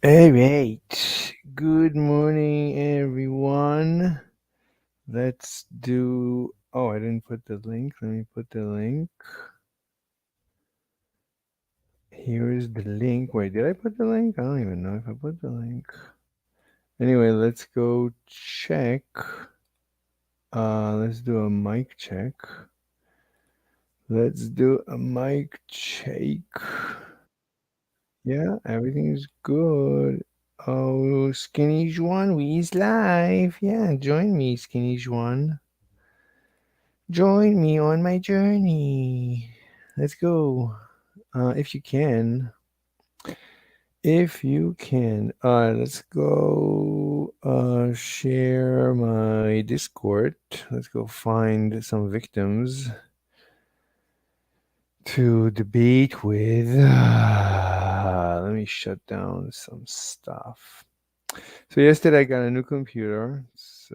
All right. Good morning, everyone. Let's do. Oh, I didn't put the link. Let me put the link. Here is the link. Wait, did I put the link? I don't even know if I put the link. Anyway, let's go check. Let's do a mic check. Let's do a mic check. Yeah, everything is good. Oh, Skinny Juan, we is live. Yeah, join me, Skinny Juan. Join me on my journey. Let's go. If you can. If you can. Let's go share my Discord. Let's go find some victims to debate with. Let me shut down some stuff. So yesterday I got a new computer. It's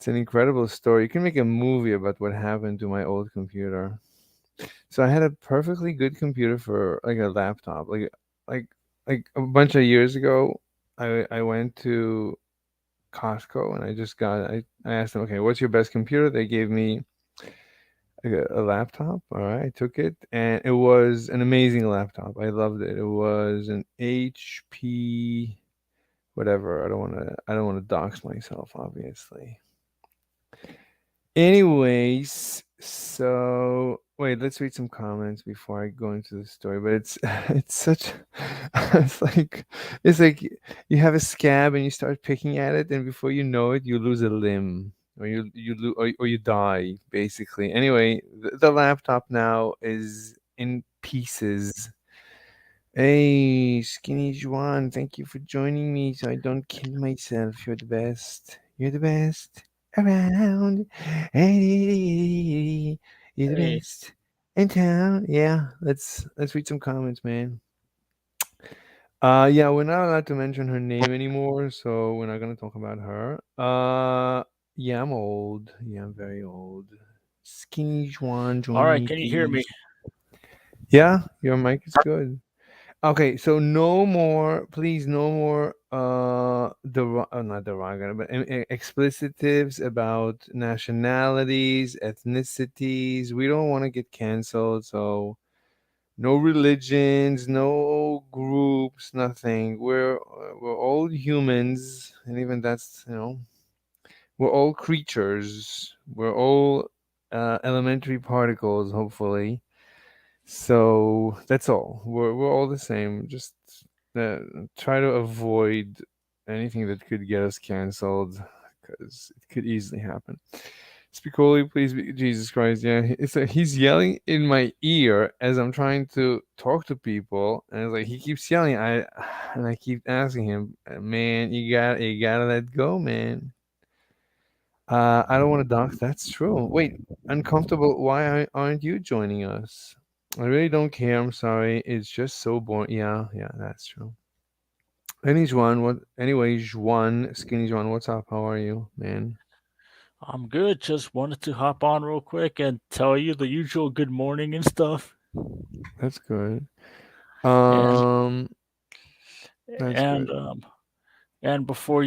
an incredible story. You can make a movie about what happened to my old computer. So I had a perfectly good computer for like a laptop. Like like a bunch of years ago, I went to Costco and I asked them, okay, what's your best computer? They gave me a laptop. All right, I took it and it was an amazing laptop. I loved it. It was an HP whatever. I don't want to dox myself, obviously. Anyways, so wait, let's read some comments before I go into the story. But it's it's such it's like you have a scab and you start picking at it, and before you know it, you lose a limb, or or you die basically. Anyway, the laptop now is in pieces. Hey, Skinny Juan, thank you for joining me so I don't kill myself. You're the best. You're the best around. Hey, you're the Hey, best in town. Yeah, let's read some comments, man. Yeah, we're not allowed to mention her name anymore, so we're not gonna talk about her. Yeah, I'm old. Yeah, I'm very old. Skinny Juan, all join right, me, can you hear me? please. Yeah, your mic is good. Okay, so no more, please, no more, not derogatory, but explicitives about nationalities, ethnicities. We don't want to get canceled, so no religions, no groups, nothing. We're all humans, and even that's we're all creatures. We're all elementary particles, hopefully. So that's all. We're all the same. Just uh, try to avoid anything that could get us canceled because it could easily happen. Spicoli, please, Jesus Christ, yeah, he's yelling in my ear as I'm trying to talk to people, and it's like he keeps yelling. I keep asking him, man, you gotta let go, man. I don't want to dox. That's true. Wait, uncomfortable. Why aren't you joining us? I really don't care. I'm sorry. It's just so boring. Yeah, yeah, that's true. Anyway, Juan, Skinny Juan, what's up? How are you, man? I'm good. Just wanted to hop on real quick and tell you the usual good morning and stuff. That's good. And Um, that's and good. um and before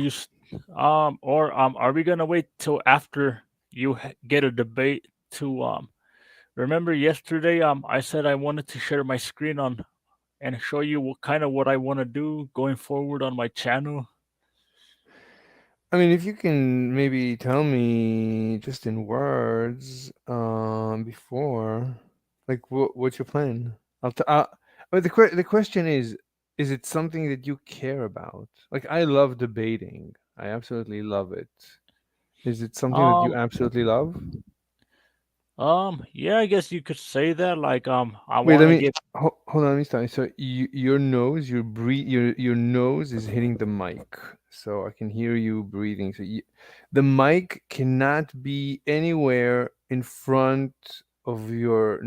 are we gonna wait till after you get a debate to remember yesterday I said I wanted to share my screen on and show you what I want to do going forward on my channel. I mean, if you can maybe tell me just in words, before, like, what's your plan? But the question is it something that you care about? Like, I love debating. I absolutely love it. Is it something that you Um absolutely love? yeah, I guess you could say that. Like I Wait, want to get. hold on. Let me start. So your nose, your nose is hitting the mic, so I can hear you breathing. The mic cannot be anywhere in front of your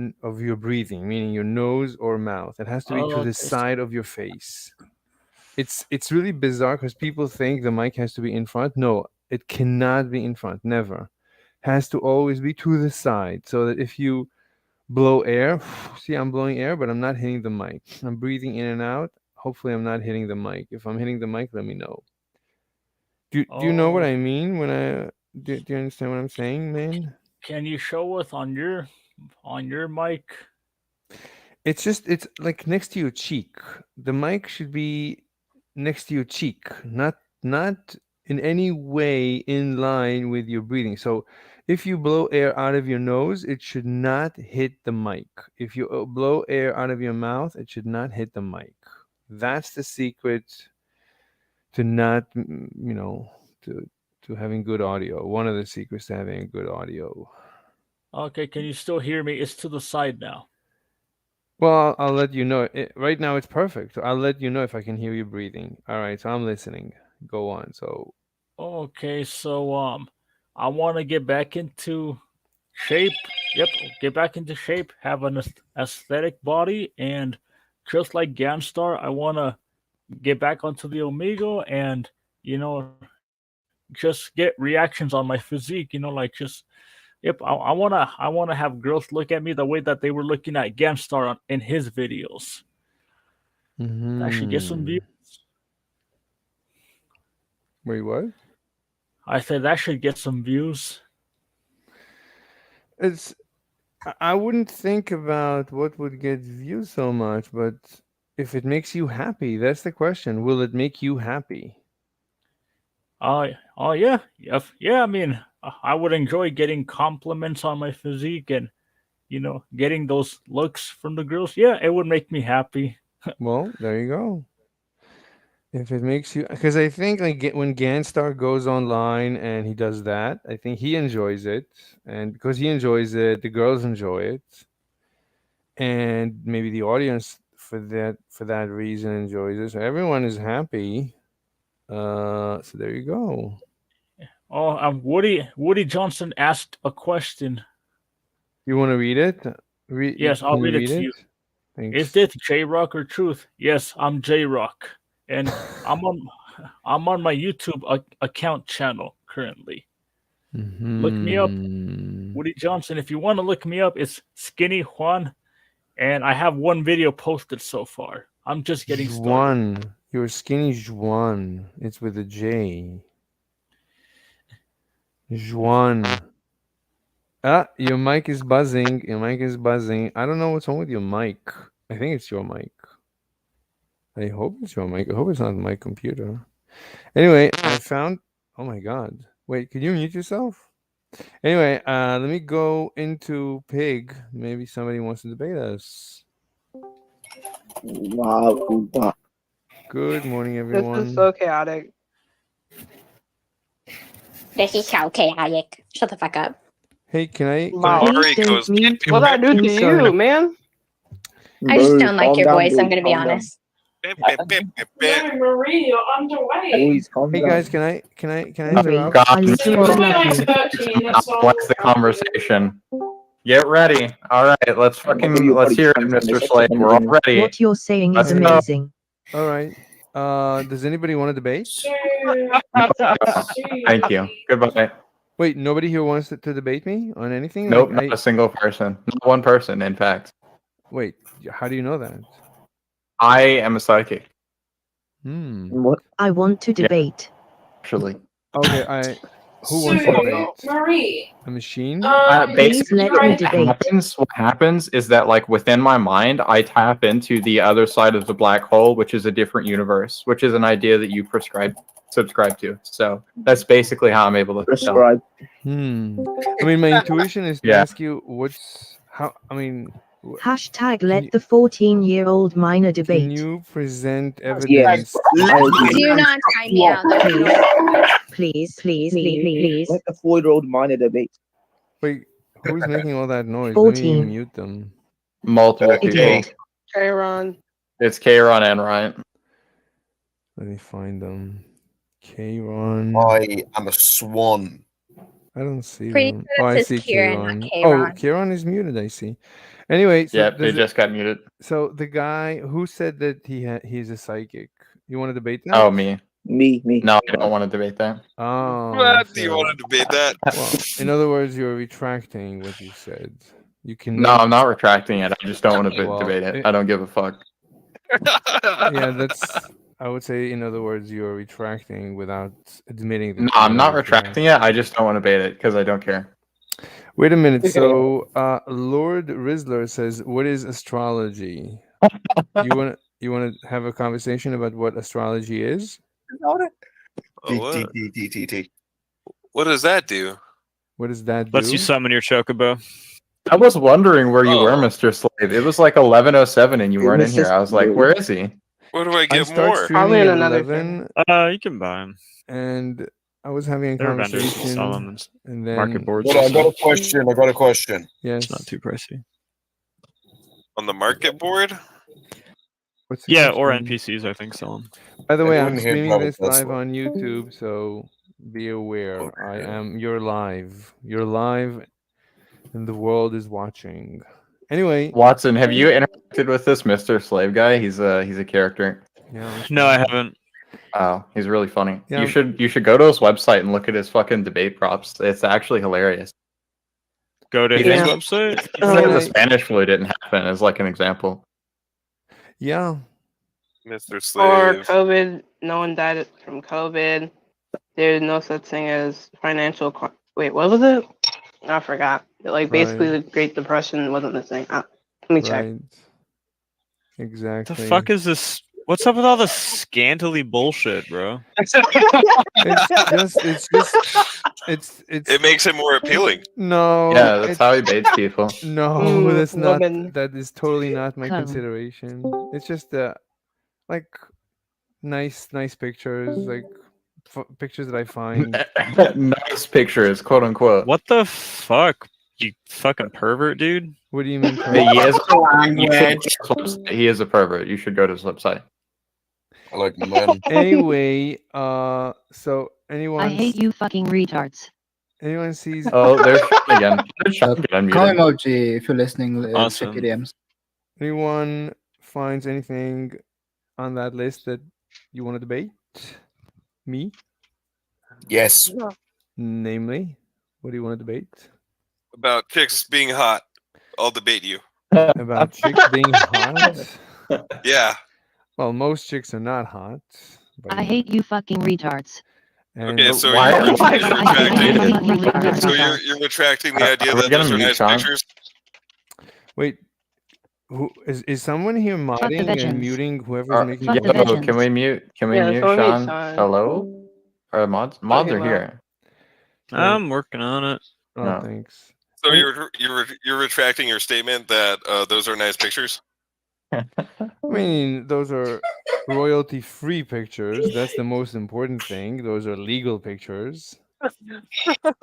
breathing, meaning your nose or mouth. It has to be to Oh, the okay. side of your face. It's really bizarre because people think the mic has to be in front. No, it cannot be in front. Never. Has to always be to the side, so that if you blow air. See, I'm blowing air, but I'm not hitting the mic. I'm breathing in and out. hopefully I'm not hitting the mic. If I'm hitting the mic, let me know. Do you know what Oh, I mean when I do you understand what I'm saying, man? can you show us on your mic? It's like next to your cheek. The mic should be next to your cheek, not in any way in line with your breathing. So if you blow air out of your nose, it should not hit the mic. If you blow air out of your mouth, it should not hit the mic. That's the secret to not, to having good audio. One of the secrets to having good audio. Okay, can you still hear me? It's to the side now. Well, I'll let you know. Right now, it's perfect. So I'll let you know if I can hear you breathing. All right, so I'm listening. Go on. So, Okay, so I want to get back into shape. Yep, get back into shape, have an aesthetic body, and just like Ganstar, I want to get back onto the Omegle and just get reactions on my physique. Like just yep, I wanna have girls look at me the way that they were looking at Ganstar in his videos. That should get some views. wait, what? I said that should get some views. It's. I wouldn't think about what would get views so much, but if it makes you happy, that's the question. Will it make you happy? Oh yeah, yeah. I mean, I would enjoy getting compliments on my physique and getting those looks from the girls. Yeah, it would make me happy. Well, there you go. If it makes you, because I think like when Ganstar goes online and he does that, I think he enjoys it, and because he enjoys it, the girls enjoy it, and maybe the audience for that reason enjoys it. So everyone is happy. So there you go. Oh, Woody Johnson asked a question. You want to read it? Yes, I'll Can you read it read to it? you. Is Thanks. this J Rock or Truth? Yes, I'm J Rock, and I'm on I'm on my YouTube account channel currently. Look me up, Hmm. Woody Johnson. If you want to look me up, it's Skinny Juan, and I have one video posted so far. I'm just getting started. Juan. You're skinny Juan. It's with a J. Juan. Ah, your mic is buzzing. Your mic is buzzing. I don't know what's wrong with your mic. I think it's your mic. I hope it's your mic. I hope it's not my computer. Anyway, I found. Oh my god. Wait, can you mute yourself? Anyway, let me go into Pig. Maybe somebody wants to debate us. Wow. Good morning, This everyone. is so chaotic. This is so chaotic. Shut the fuck up. Hey, can I? Wow. Mari Please goes. don't mute What did I do to Sorry. you, man? I just Bro, don't like calm your down, voice, I'm boys, gonna be calm down. honest. Marie, you're underway. Boys, calm Hey down. guys, can I Sorry, interrupt? I literally You're love you. 13, that's all. What's the conversation? Get ready. All right, let's I'll give fucking you let's hear it, 40 seconds. Mr. Slade. We're all ready. What you're saying is Let's go. amazing. All right. Does anybody want to debate? Thank you. Goodbye. Wait, nobody here wants to debate me on anything? Nope, Like, not a single person. Not one person, in fact. wait, how do you know that? I am a psychic, What? I want to debate. actually. Okay, who wants to debate? Marie, A machine? Basically, let me debate. what happens is that, like, within my mind, I tap into the other side of the black hole, which is a different universe, which is an idea that you subscribe to. So that's basically how I'm able to tell. Prescribe. I mean, my intuition is to Yeah. ask you Hashtag you- let the 14-year-old minor can debate. you present Yes. evidence? I agree. Do not tie me out. Please. Let the 4-year-old minor debate. Wait, who's making all that noise? 14. Let me mute them. Multiple people. Idiot. Hey, Ron. It's Kron and Ryan. Let me find them. Kron. I am a swan. I don't see Pretty them. sure Oh, it I says see Kieran, Kron. not Oh, Kron. Kron is muted. I see. Anyway, so Yeah, they does it- just got muted. so the guy who said that he's a psychic. You want to debate that? Oh, me. Me. No, I don't want to debate that. Oh. What? Do you so- want to debate that? Well, in other words, you're retracting what you said. You can. No, I'm not retracting it. I just don't want to Well, debate it. it- I don't give a fuck. Yeah, that's. I would say, in other words, you're retracting without admitting that. No, you I'm not are retracting it. I just don't want to bait it because I don't care. Wait a minute. So, Lord Rizzler says, "What is astrology?" You want to have a conversation about what astrology is? What? What does that do? What does that do? Lets you summon your chocobo. I was wondering where you were, Oh. Mr. Slave. It was like 11:07 and you It weren't in was here. just I was like, weird. where is he? Where do I I get start more? streaming Probably in at another 11, You can buy them. and I was having a There are vendors that conversation, sell them in and then market boards. Hold on, I got a question. I got a question. yes, It's not too pricey. On the market board? what's the Yeah, or question? NPCs, I think, sell them. By the way, I'm Everyone here streaming probably this does live so. on YouTube, so be aware. I Okay. am. You're live. You're live, and the world is watching. Anyway, Watson, have you interacted with this Mr. Slave guy? He's a character. yeah. No, I haven't. Oh, he's really funny. Yeah. You should go to his website and look at his fucking debate props. It's actually hilarious. Go to He his thinks- website. He said the Alright. Spanish flu didn't happen as like an example. Yeah. Mr. Or Slave. COVID. No one died from COVID. There's no such thing as financial. Wait, what was it? I forgot. Like basically, Right. the Great Depression wasn't the thing. Let me check. Right. Exactly. The fuck is this? What's up with all this scantily bullshit, bro? It's It makes it more appealing. no. Yeah, that's it's, how he baits people. No, that's not. woman. That is totally not my Come. consideration. It's just like nice pictures, like pictures that I find. Nice pictures, quote unquote. What the fuck? You fucking pervert, dude. What do you mean? He is, Language. he is a pervert. You should go to his website. I like men. Anyway, so anyone? I hate you fucking retards. Anyone sees? Oh, there's Sean again. There's Sean again, Call unmuted. emoji if you're listening. Awesome. Check your DMs. Anyone finds anything on that list that you want to debate? Me, Yes. namely, what do you want to debate? About chicks being hot. I'll debate you. About chicks being hot? Yeah. Well, most chicks are not hot. but- I hate you fucking retards. And Okay, so Why- you're why- retracting. So you're retracting the idea Are we that gonna those are mute nice Sean? pictures. wait, who is someone here modding and pigeons. muting whoever's making? Fuck the Yo, pigeons. can we mute? Can we Yeah, mute someone mute Sean? Sean. Hello? Or mods? Mods Okay, are well. here. I'm working on it. Oh, No. thanks. So you're retracting your statement that those are nice pictures. I mean, those are royalty-free pictures. That's the most important thing. Those are legal pictures.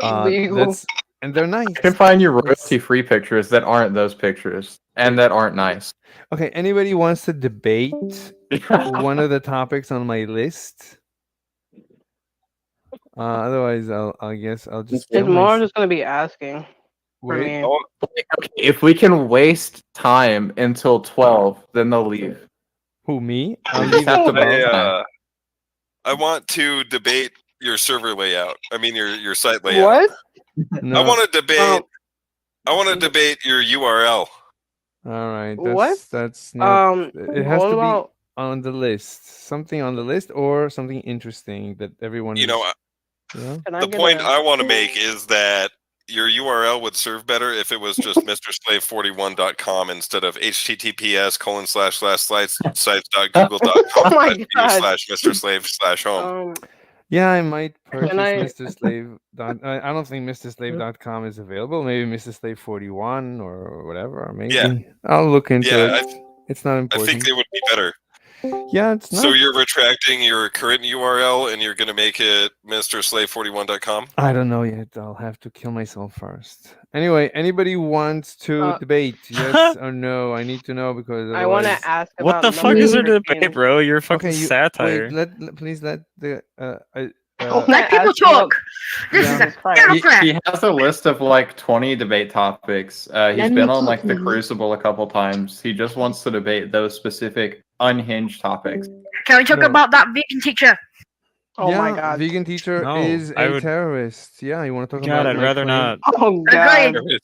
Legal. And they're nice. I can find you royalty-free pictures that aren't those pictures and that aren't nice. Okay, anybody wants to debate one of the topics on my list? Otherwise, I guess I'll just. It's kill more myself. just gonna be asking for Wait, me. If we can waste time until 12, then they'll leave. who me? I'll just leave have at to 12. vote. I want to debate your server layout. I mean your site layout. What? No. I want to debate. Oh. I want to debate your URL. All right. What? That's not. Um. It has what to about? be on the list. Something on the list or something interesting that everyone. You know, Yeah. Can I the get point a- I want to make is that your URL would serve better if it was just MrSlave41.com instead of https://sites.google.com Oh my God. /MrSlave/home. Yeah, I might purchase Can I- Mr. Slave. I don't think MrSlave.com is available. Maybe Mr. Slave 41 or whatever. Maybe. Yeah. I'll look into Yeah, it. It's not I important. think they would be better. Yeah, it's not. So you're retracting your current URL and you're going to make it MrSlave41.com? I don't know yet. I'll have to kill myself first. Anyway, anybody wants to debate? Yes or no? I need to know because I want otherwise- to ask about. What the fuck is there to freaking- debate, bro? You're fucking Okay, satire. Wait, please let the Let people talk. This is yeah. a Democrat. He has a list of like 20 debate topics. He's Let been me on like the talk. Crucible a couple times. He just wants to debate those specific unhinged topics. Can we talk No. about that vegan teacher? Oh yeah, my God. vegan teacher No, is I a would- terrorist. Yeah, you want to talk God, about? I'd my rather claim? not. Oh God. Agreed.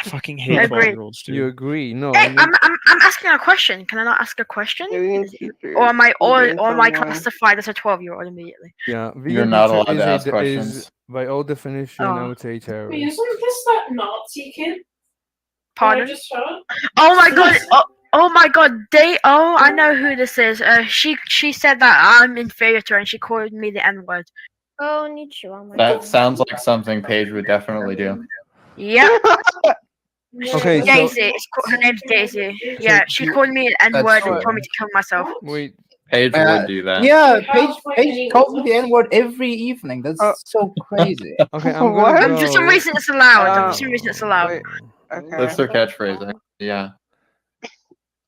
I fucking I hate agree. 12-year-olds, dude. You agree? No, Hey, I mean, I'm asking a question. Can I not ask a question? Vegan teacher. Or am I vegan someone. classified as a 12-year-old immediately? yeah, vegan You're not teacher allowed to is ask is questions. by all definition, I Oh. would say Wait, terrorist. isn't this that Nazi kid? that I Pardon? just heard? Oh my god! Oh my god! I know who this is. She said that I'm inferior to her, and she called me the N-word. Oh, konnichiwa. That sounds like something Paige would definitely do. Yep. Okay, so Daisy. Her name's Daisy. Yeah, she called me an N-word and true. told me to kill myself. wait, Paige would do that. Yeah, Paige calls me the N-word every evening. That's so crazy. okay, I'm What? gonna go. For some reason, it's allowed. For some reason, it's allowed. Wait, okay. That's their catchphrase. Yeah.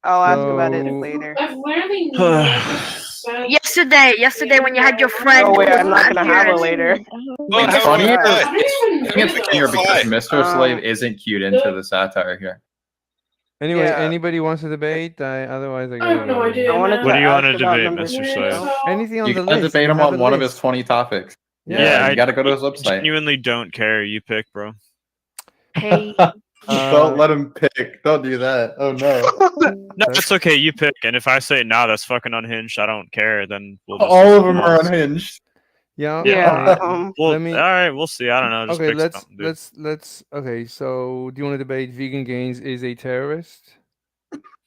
I'll ask about it So- later. I've literally never said. Yesterday when you had your friend. Oh wait, I'm not called gonna have it Andreas. later. Well, It's how funny. about I that? don't even I think it's know funnier that. because Mr. Slave Um, isn't cued into the satire here. Anyway, Yeah. anybody wants to debate? Otherwise, I I gotta have no go. idea. I wanted man. to What do you ask wanna about debate, number Mr. two. Slave? Anything on You the gotta list. debate You him have on a one of his list. 20 topics. Yeah, you I gotta go to his website. genuinely don't care. You pick, bro. Hey. Don't let him pick. Don't do that. Oh no. No, it's okay. You pick. And if I say, nah, that's fucking unhinged, I don't care, then we'll just All do of them are something else. unhinged. Yeah. Yeah. okay. Well, Let me- all right, we'll see. I don't know. Just Okay, pick something, dude. let's. Okay, so do you want to debate Vegan Gains is a terrorist?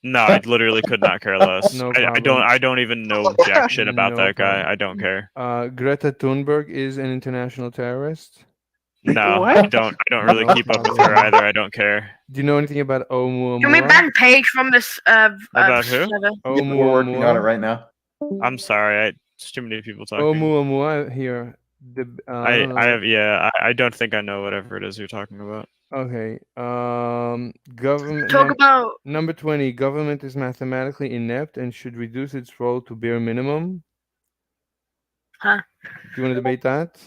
No, I literally could not care less. No I problem. don't even know jack shit about No that guy. problem. I don't care. Greta Thunberg is an international terrorist. No, What? I don't really No keep up with problem. her either. I don't care. Do you know anything about Oumuamua? Can we ban Paige from this? About who? server? We're working on it right now. I'm sorry. It's too many people talking. Oumuamua here. I don't know. have I don't think I know whatever it is you're talking about. Okay. Government. Talk about. Number 20. Government is mathematically inept and should reduce its role to bare minimum. Huh? Do you want to debate that?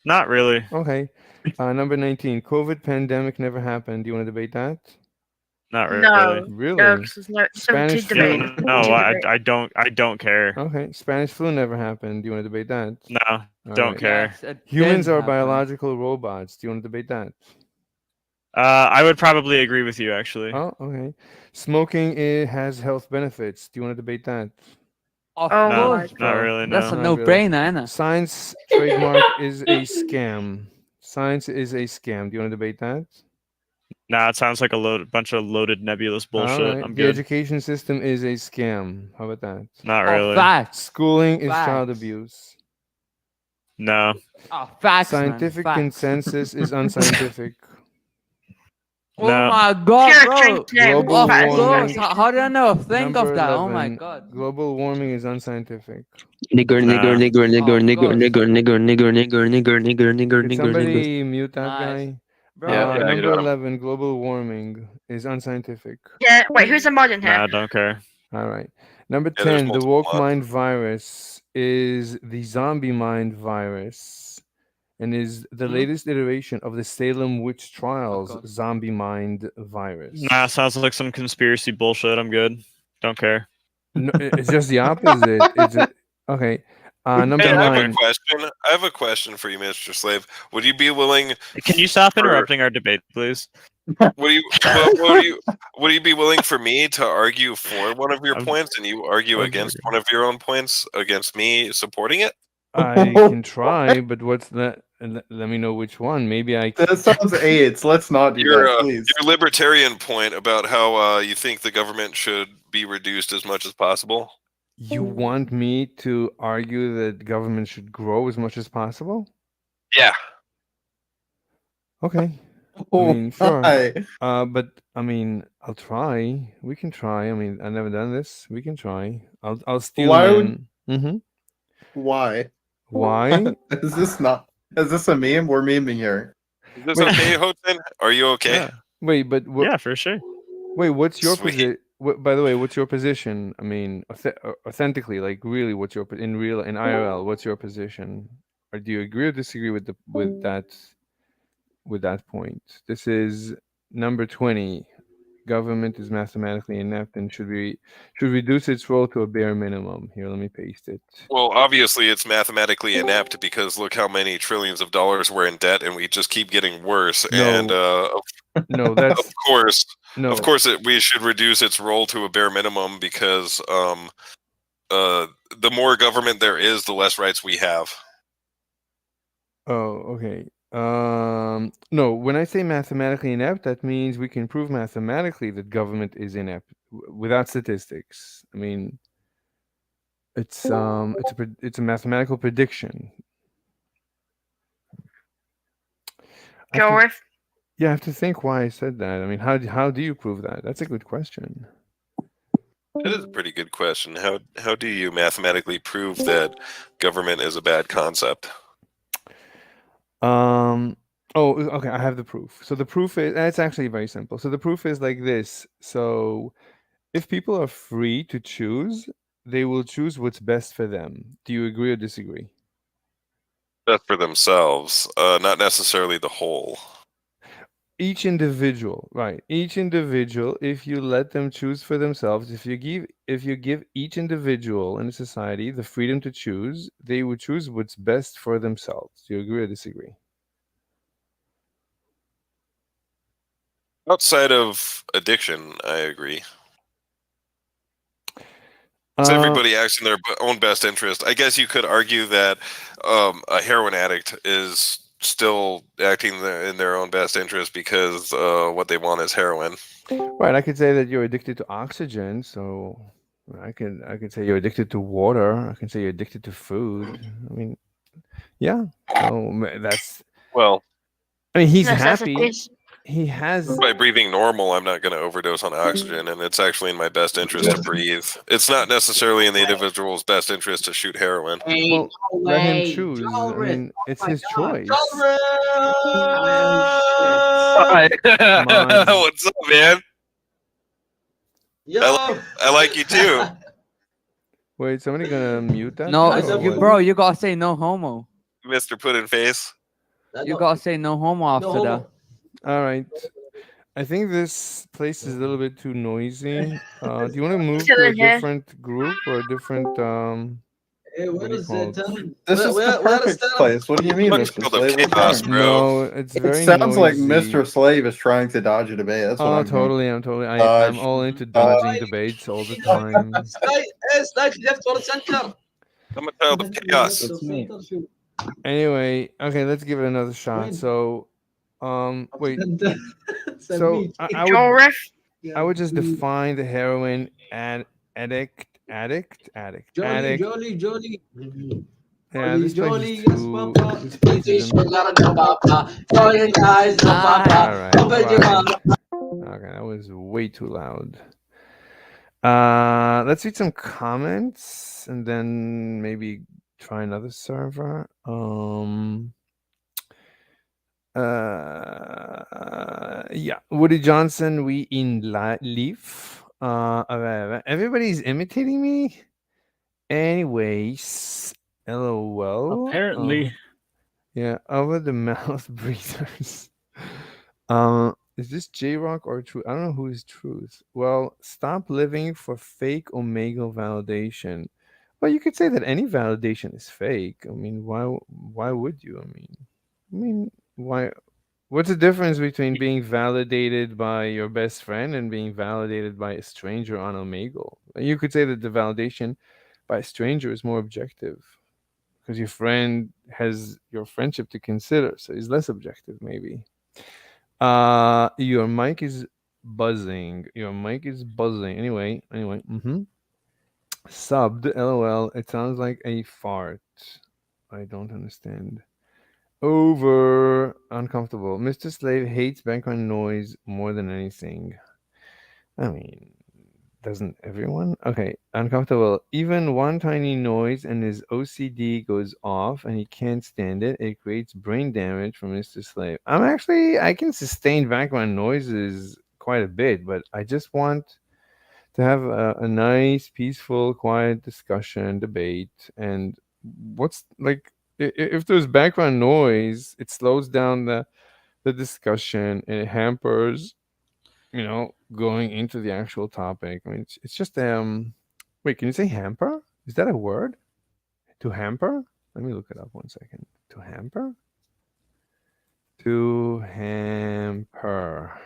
Not really. Okay. Number 19. COVID pandemic never happened. Do you want to debate that? Not really. No. Really? No, 'cause there's no Spanish to Yeah, debate. no, I don't care. Okay. Spanish flu never happened. Do you want to debate that? No, All don't right. care. Humans are biological robots. Do you want to debate that? I would probably agree with you actually. Oh, okay. Smoking has health benefits. Do you want to debate that? Oh No, my not really. No. That's a Not no-brainer, isn't it? Science trademark is a scam. Science is a scam. Do you want to debate that? Nah, it sounds like a bunch of loaded nebulous bullshit. All right. I'm The good. education system is a scam. How about that? Not really. Facts. Schooling is child Facts. abuse. No. Oh, facts, man. Scientific Facts. consensus is unscientific. Oh No. my god, Pure bro. drink today. Global Of warming. course. How did I know? Think Number of that. Oh my 11, god. Global warming is unscientific. Nigger, Nah. nigger, nigger, nigger, Of nigger, course. nigger, nigger, nigger, nigger, nigger, nigger, nigger, Can nigger, nigger. somebody mute that Nice. guy? Bro, Yeah, you Number don't. 11, global warming is unscientific. Yeah. Wait, who's the mod in here? Nah, don't care. All right. Number Yeah, there's 10, the multiple woke mods. mind virus is the zombie mind virus and is the latest iteration of the Salem witch trials God. zombie mind virus. Nah, sounds like some conspiracy bullshit. I'm good. Don't care. No, it's just the opposite. Okay. Number Hey, I have a 9. question. I have a question for you, Mr. Slave. Would you be willing? Can you stop interrupting our debate, please? Would you be willing for me to argue for one of your points and you argue I'm against joking. one of your own points against me supporting it? I can try, but what's that? Let me know which one. Maybe I That sounds AIDS. Let's not do Your that, please. your libertarian point about how you think the government should be reduced as much as possible. You want me to argue that government should grow as much as possible? Yeah. Okay. I Oh, mean, sure. hi. But I mean, I'll try. We can try. I mean, I've never done this. We can try. I'll steal Why in. Why? Why? Is this a meme? We're memeing here. Is this okay, Houghton? Are you okay? Yeah. Wait, but Yeah, for sure. wait, what's your Sweet. position? By the way, what's your position? I mean, authentically, like really, what's your in IRL? What's your position? Or do you agree or disagree with that point? This is number 20. government is mathematically inept and should reduce its role to a bare minimum. Here, let me paste it. Well, obviously it's mathematically inept because look how many trillions of dollars we're in debt, and we just keep getting worse. No. And No, that's of course, no. of course, we should reduce its role to a bare minimum because the more government there is, the less rights we have. Oh, okay. No, when I say mathematically inept, that means we can prove mathematically that government is inept without statistics. I mean, it's a mathematical prediction. Yeah, I have to think why I said that. I mean, how do you prove that? That's a good question. That is a pretty good question. How do you mathematically prove that government is a bad concept? Oh, okay, I have the proof. So the proof is, it's actually very simple. So the proof is like this. So if people are free to choose, they will choose what's best for them. Do you agree or disagree? Best for themselves, not necessarily the whole. Each individual, right? Each individual, if you let them choose for themselves, if you give each individual in a society the freedom to choose, they would choose what's best for themselves. Do you agree or disagree? Outside of addiction, I agree. It's everybody acts in their own best interest. I guess you could argue that a heroin addict is still acting in their own best interest because what they want is heroin. Right. I could say that you're addicted to oxygen, so I could say you're addicted to water. I can say you're addicted to food. I mean, yeah. So that's well. I mean, he's happy. He has by breathing normal, I'm not going to overdose on oxygen, and it's actually in my best interest to breathe. It's not necessarily in the individual's best interest to shoot heroin. Well, let him choose. I mean, it's his choice. What's up, man? I like you too. Wait, somebody gonna mute that? No, guy? bro, you gotta say no homo. Mr. Put in Face. You gotta say no homo after that. All right. I think this place is a little bit too noisy. Do you want to move to a different group or a different Hey, what is it? This is the perfect place. What do you mean, Mr. Slave? What's wrong? No, it's very It sounds like noisy. Mr. Slave is trying to dodge a debate. That's what I'm totally. I'm all into dodging debates all the time. Slide left or center. I'm a child of chaos. Anyway, okay, let's give it another shot. So, wait. So I would just define the heroin addict. Jolly. Yeah, this place is too. Okay, that was way too loud. Let's read some comments and then maybe try another server. Yeah, Woody Johnson, we in Leaf. Everybody's imitating me. Anyways, LOL. Apparently. Yeah, over the mouth breathers. Is this J-Rock or Truth? I don't know who is Truth. Well, stop living for fake Omegle validation. Well, you could say that any validation is fake. I mean, why would you? I mean, why? What's the difference between being validated by your best friend and being validated by a stranger on Omegle? You could say that the validation by a stranger is more objective because your friend has your friendship to consider, so he's less objective, maybe. Your mic is buzzing. Anyway. Subbed. LOL. It sounds like a fart. I don't understand. Over. Uncomfortable. Mr. Slave hates background noise more than anything. I mean, doesn't everyone? Okay. Uncomfortable. Even one tiny noise and his OCD goes off and he can't stand it. It creates brain damage for Mr. Slave. I can sustain background noises quite a bit, but I just want to have a nice, peaceful, quiet discussion, debate. And what's like, if there's background noise, it slows down the discussion and it hampers going into the actual topic. I mean, it's just wait, can you say hamper? Is that a word? To hamper? Let me look it up 1 second. To hamper? To hamper.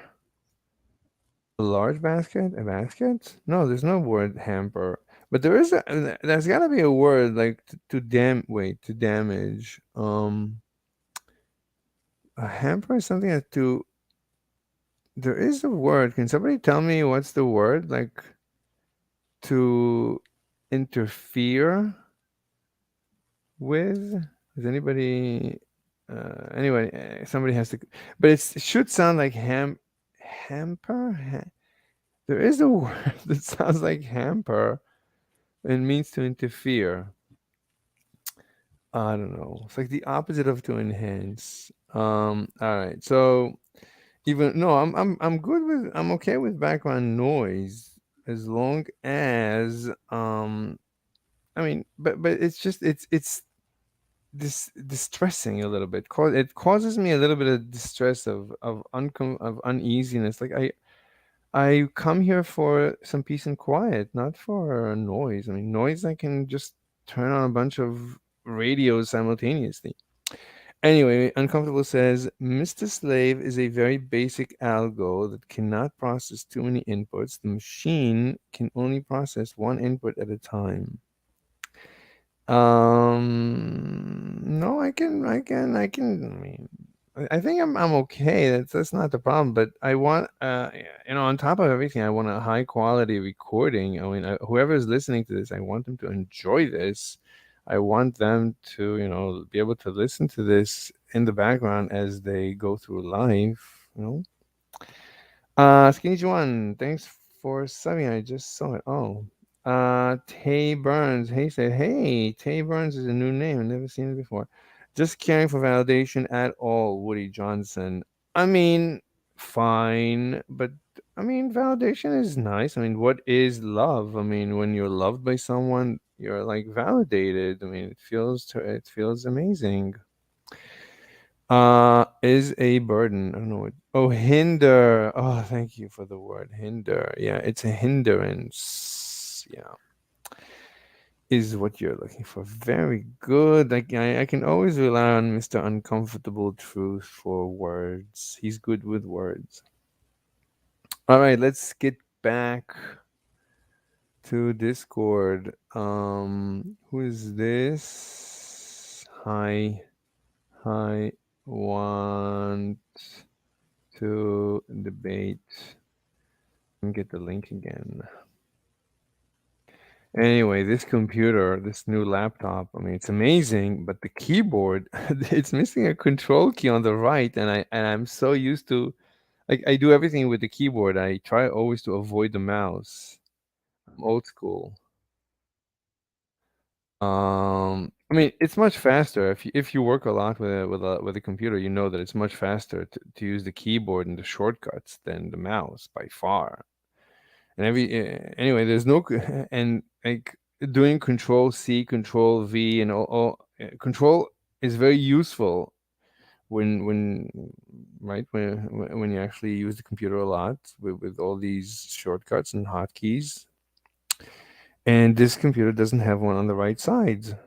A large basket? A basket? No, there's no word hamper. But there's got to be a word like to damage. A hamper is something that to. There is a word. Can somebody tell me what's the word? Like to interfere with? Is anybody? Anyway, somebody has to. But it should sound like hamper. There is a word that sounds like hamper. It means to interfere. I don't know. It's like the opposite of to enhance. All right. So I'm good with I'm okay with background noise as long as I mean but it's just it's this distressing a little bit. It causes me a little bit of distress of uneasiness. Like I come here for some peace and quiet, not for noise. I mean, noise I can just turn on a bunch of radios simultaneously. Anyway, Uncomfortable says Mr. Slave is a very basic algo that cannot process too many inputs. The machine can only process one input at a time. No, I mean, I think I'm okay. That's not the problem. But I want, on top of everything, I want a high quality recording. I mean, whoever is listening to this, I want them to enjoy this. I want them to, be able to listen to this in the background as they go through life. Skinny Juan, thanks for subbing. I just saw it. Oh, Tay Burns. Hey, Tay Burns is a new name. I've never seen it before. Just caring for validation at all, Woody Johnson. I mean, fine, but I mean, validation is nice. I mean, what is love? I mean, when you're loved by someone, you're like validated. I mean, it feels amazing. Is a burden. I don't know what. Oh, hinder. Oh, thank you for the word hinder. Yeah, it's a hindrance. Yeah. Is what you're looking for. Very good. Like I can always rely on Mr. Uncomfortable Truth for words. He's good with words. All right, let's get back to Discord. Who is this? Hi. Want to debate and get the link again. Anyway, this computer, this new laptop, I mean, it's amazing, but the keyboard, it's missing a control key on the right, and I'm so used to, like, I do everything with the keyboard. I try always to avoid the mouse. I'm old school. I mean, it's much faster if you work a lot with a computer. You know that it's much faster to use the keyboard and the shortcuts than the mouse by far. And anyway, there's no and like doing Control C, Control V, and all Control is very useful when you actually use the computer a lot with all these shortcuts and hotkeys. And this computer doesn't have one on the right side.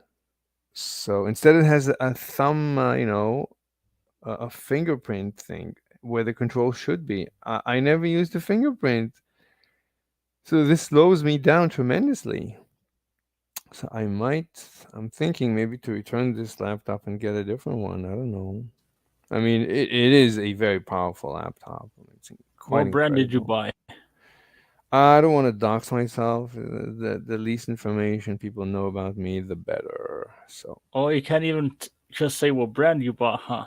So instead it has a thumb, a fingerprint thing where the control should be. I never used the fingerprint. So this slows me down tremendously. So I'm thinking maybe to return this laptop and get a different one. I don't know. I mean, it is a very powerful laptop. It's quite What brand did you buy? I don't want to dox myself. The least information people know about me, the better. So. Oh, you can't even just say what brand you bought, huh?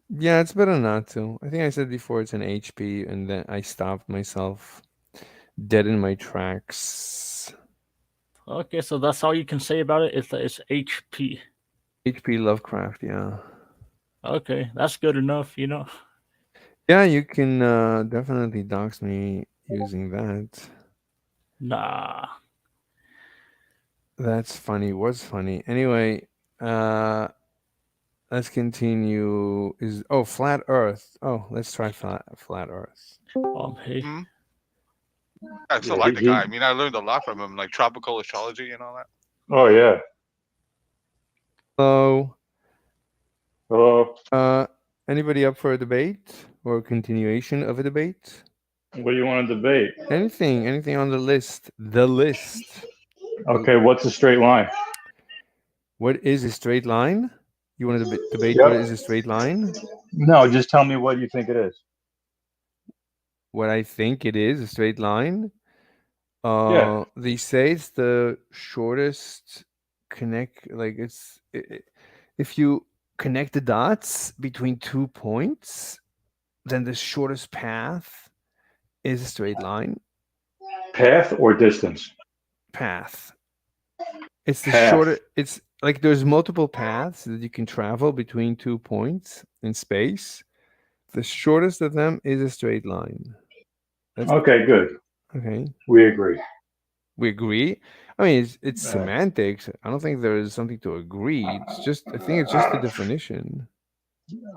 Yeah, it's better not to. I think I said before it's an HP, and then I stopped myself dead in my tracks. Okay, so that's all you can say about it. It's HP. HP Lovecraft, yeah. Okay, that's good enough, Yeah, you can definitely dox me using that. Nah. That's funny. Was funny. Anyway, let's continue. Is flat Earth? Oh, let's try flat Earth. Hey. I still like the guy. I mean, I learned a lot from him, like tropical astrology and all that. Oh yeah. Hello. Hello. Anybody up for a debate or a continuation of a debate? What do you want to debate? Anything on the list. The list. Okay, what's a straight line? What is a straight line? You want to debate Yep. what is a straight line? No, just tell me what you think it is. What I think it is, a straight line. Yeah. They say it's the shortest if you connect the dots between 2 points, then the shortest path is a straight line. Path or distance? Path. It's the Path. shorter. It's like there's multiple paths that you can travel between 2 points in space. The shortest of them is a straight line. Okay, good. Okay. We agree. We agree. I mean, it's semantics. I don't think there is something to agree. I think it's just the definition.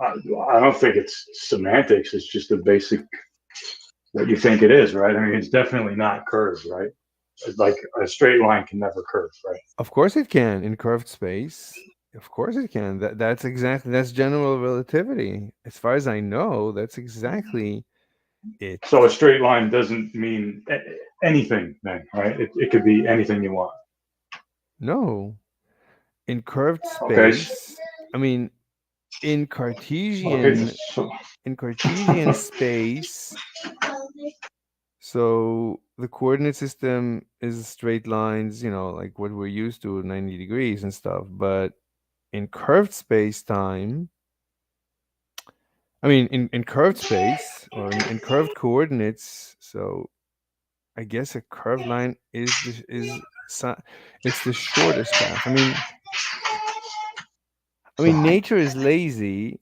I don't think it's semantics. It's just the basic what you think it is, right? I mean, it's definitely not curved, right? It's like a straight line can never curve, right? Of course it can in curved space. Of course it can. That's general relativity. As far as I know, that's exactly it. So a straight line doesn't mean anything then, right? It could be anything you want. No. In curved Okay. space, I mean, in Cartesian Okay, space, so the coordinate system is straight lines, like what we're used to, 90 degrees and stuff. But in curved space time, I mean, in curved space or in curved coordinates, so I guess a curved line it's the shortest path. I mean, nature is lazy,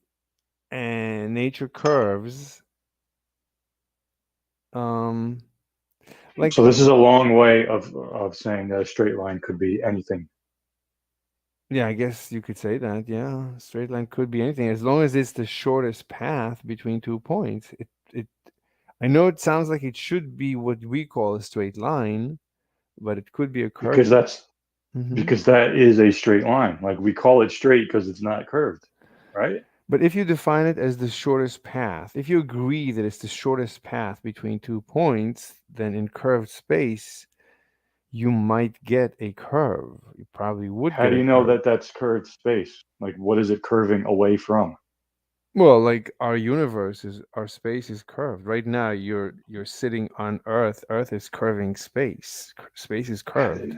and nature curves. So this is a long way of saying that a straight line could be anything. Yeah, I guess you could say that. Yeah, straight line could be anything as long as it's the shortest path between 2 points. I know it sounds like it should be what we call a straight line, but it could be a curve. Because that is a straight line. Like we call it straight because it's not curved, right? But if you define it as the shortest path, if you agree that it's the shortest path between 2 points, then in curved space, you might get a curve. You probably would. How do you know that that's curved space? Like, what is it curving away from? Well, like our space is curved. Right now, you're sitting on Earth. Earth is curving space. Space is curved.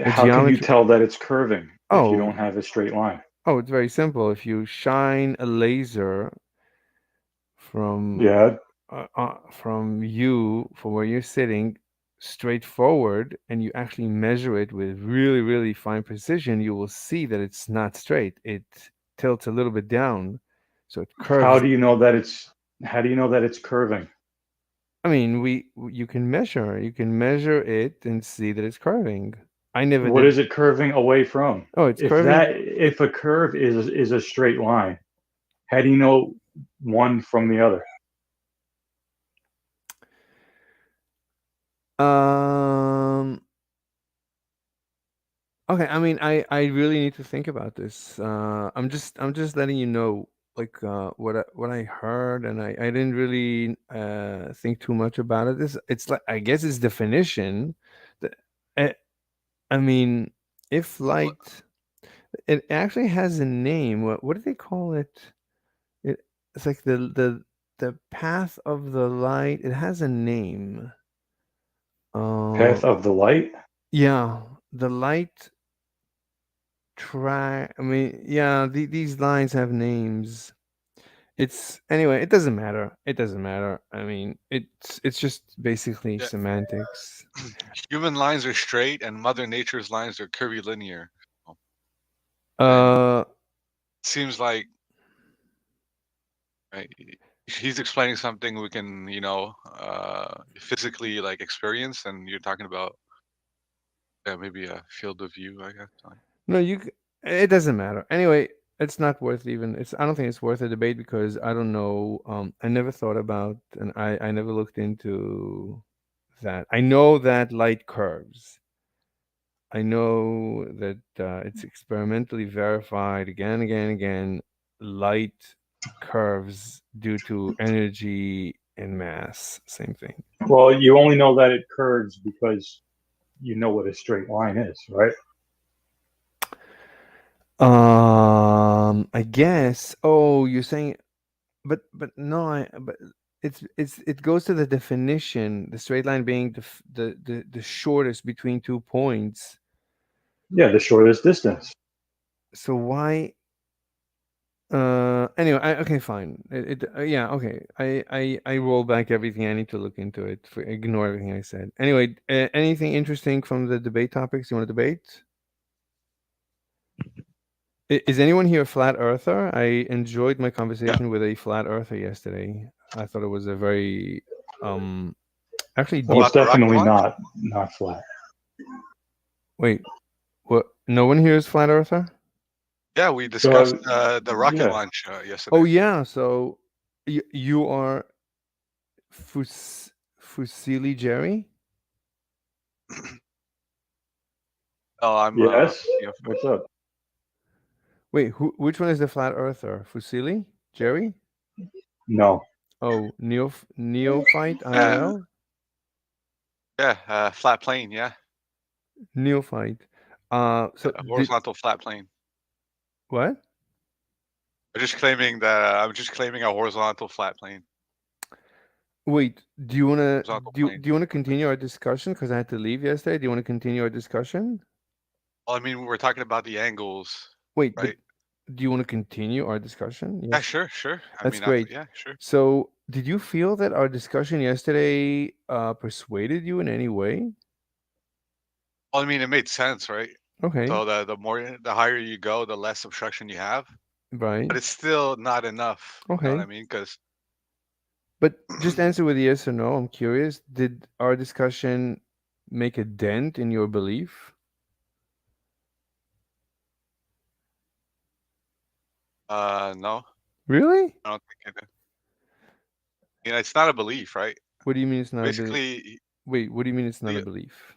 How can you tell that it's curving if you don't have a straight line? Oh, it's very simple. If you shine a laser from where you're sitting straight forward, and you actually measure it with really, really fine precision, you will see that it's not straight. It tilts a little bit down, so it curves. How do you know that it's curving? I mean, you can measure it and see that it's curving. What is it curving away from? Oh, it's curving. If a curve is a straight line, how do you know one from the other? Okay, I mean, I really need to think about this. I'm just letting you know, like, what I heard, and I didn't really think too much about it. It's like, I guess it's definition. I mean, if light, it actually has a name. What do they call it? It's like the path of the light. It has a name. Path of the light? Yeah, the light track. I mean, yeah, these lines have names. Anyway, it doesn't matter. I mean, it's just basically semantics. Human lines are straight, and Mother Nature's lines are curvilinear. Seems like he's explaining something we can, physically like experience, and you're talking about maybe a field of view, I guess. No, it doesn't matter. Anyway, it's not worth even. I don't think it's worth a debate because I don't know. I never thought about, and I never looked into that. I know that light curves. I know that it's experimentally verified again and again and again. Light curves due to energy and mass. Same thing. Well, you only know that it curves because you know what a straight line is, right? I guess. Oh, you're saying, but no, but it goes to the definition. The straight line being the shortest between 2 points. Yeah, the shortest distance. So why? Anyway, okay, fine. Yeah, okay. I roll back everything. I need to look into it. Ignore everything I said. Anyway, anything interesting from the debate topics you want to debate? Is anyone here a flat earther? I enjoyed my conversation with a flat earther yesterday. I thought it was a very actually Well, it's deep. definitely not flat. Wait, what? No one here is flat earther? Yeah, we discussed the rocket launch yesterday. Oh yeah, so you are Fusili Jerry? Oh, I'm Yes. What's up? Wait, which one is the flat earther? Fusili? Jerry? No. Oh, neophyte IRL? Yeah, flat plane. Yeah, Neophyte. So horizontal flat plane. what? I'm just claiming a horizontal flat plane. Wait, do you wanna Horizontal do plane. you wanna continue our discussion? Because I had to leave yesterday. Do you want to continue our discussion? Well, I mean, we're talking about the angles. Wait, right? but do you want to continue our discussion? Yeah, sure. That's great. Yeah, sure. So, did you feel that our discussion yesterday persuaded you in any way? Well, I mean, it made sense, right? Okay. So the higher you go, the less obstruction you have. Right. But it's still not enough. You know Okay. what I mean? Because But just answer with yes or no. I'm curious. Did our discussion make a dent in your belief? no, Really? I don't think it did. You know, it's not a belief, right? What do you mean it's not a belief? Basically, Wait, what do you mean it's not a the- belief?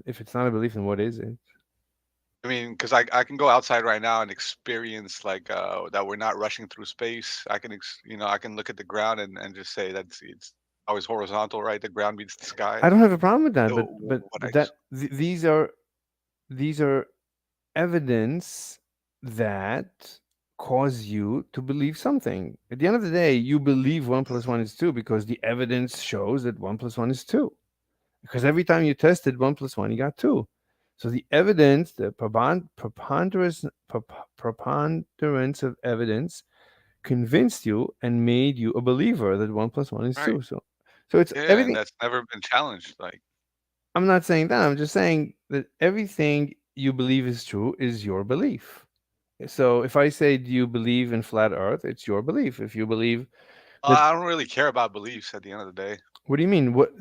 If it's not a belief, then what is it? I mean, because I can go outside right now and experience like that we're not rushing through space. I can I can look at the ground and just say that it's always horizontal, right? The ground meets the sky. I don't have a problem with that, So but what I that these are evidence that cause you to believe something. At the end of the day, you believe 1 + 1 is 2 because the evidence shows that 1 + 1 is 2. Because every time you tested 1 + 1, you got 2. So the evidence, the preponderance of evidence convinced you and made you a believer that 1 + 1 is 2. Right. So it's Yeah, everything. and that's never been challenged. Like, I'm not saying that. I'm just saying that everything you believe is true is your belief. So if I say, do you believe in flat Earth? It's your belief. If you believe, I don't really care about beliefs at the end of the day. what do you mean? What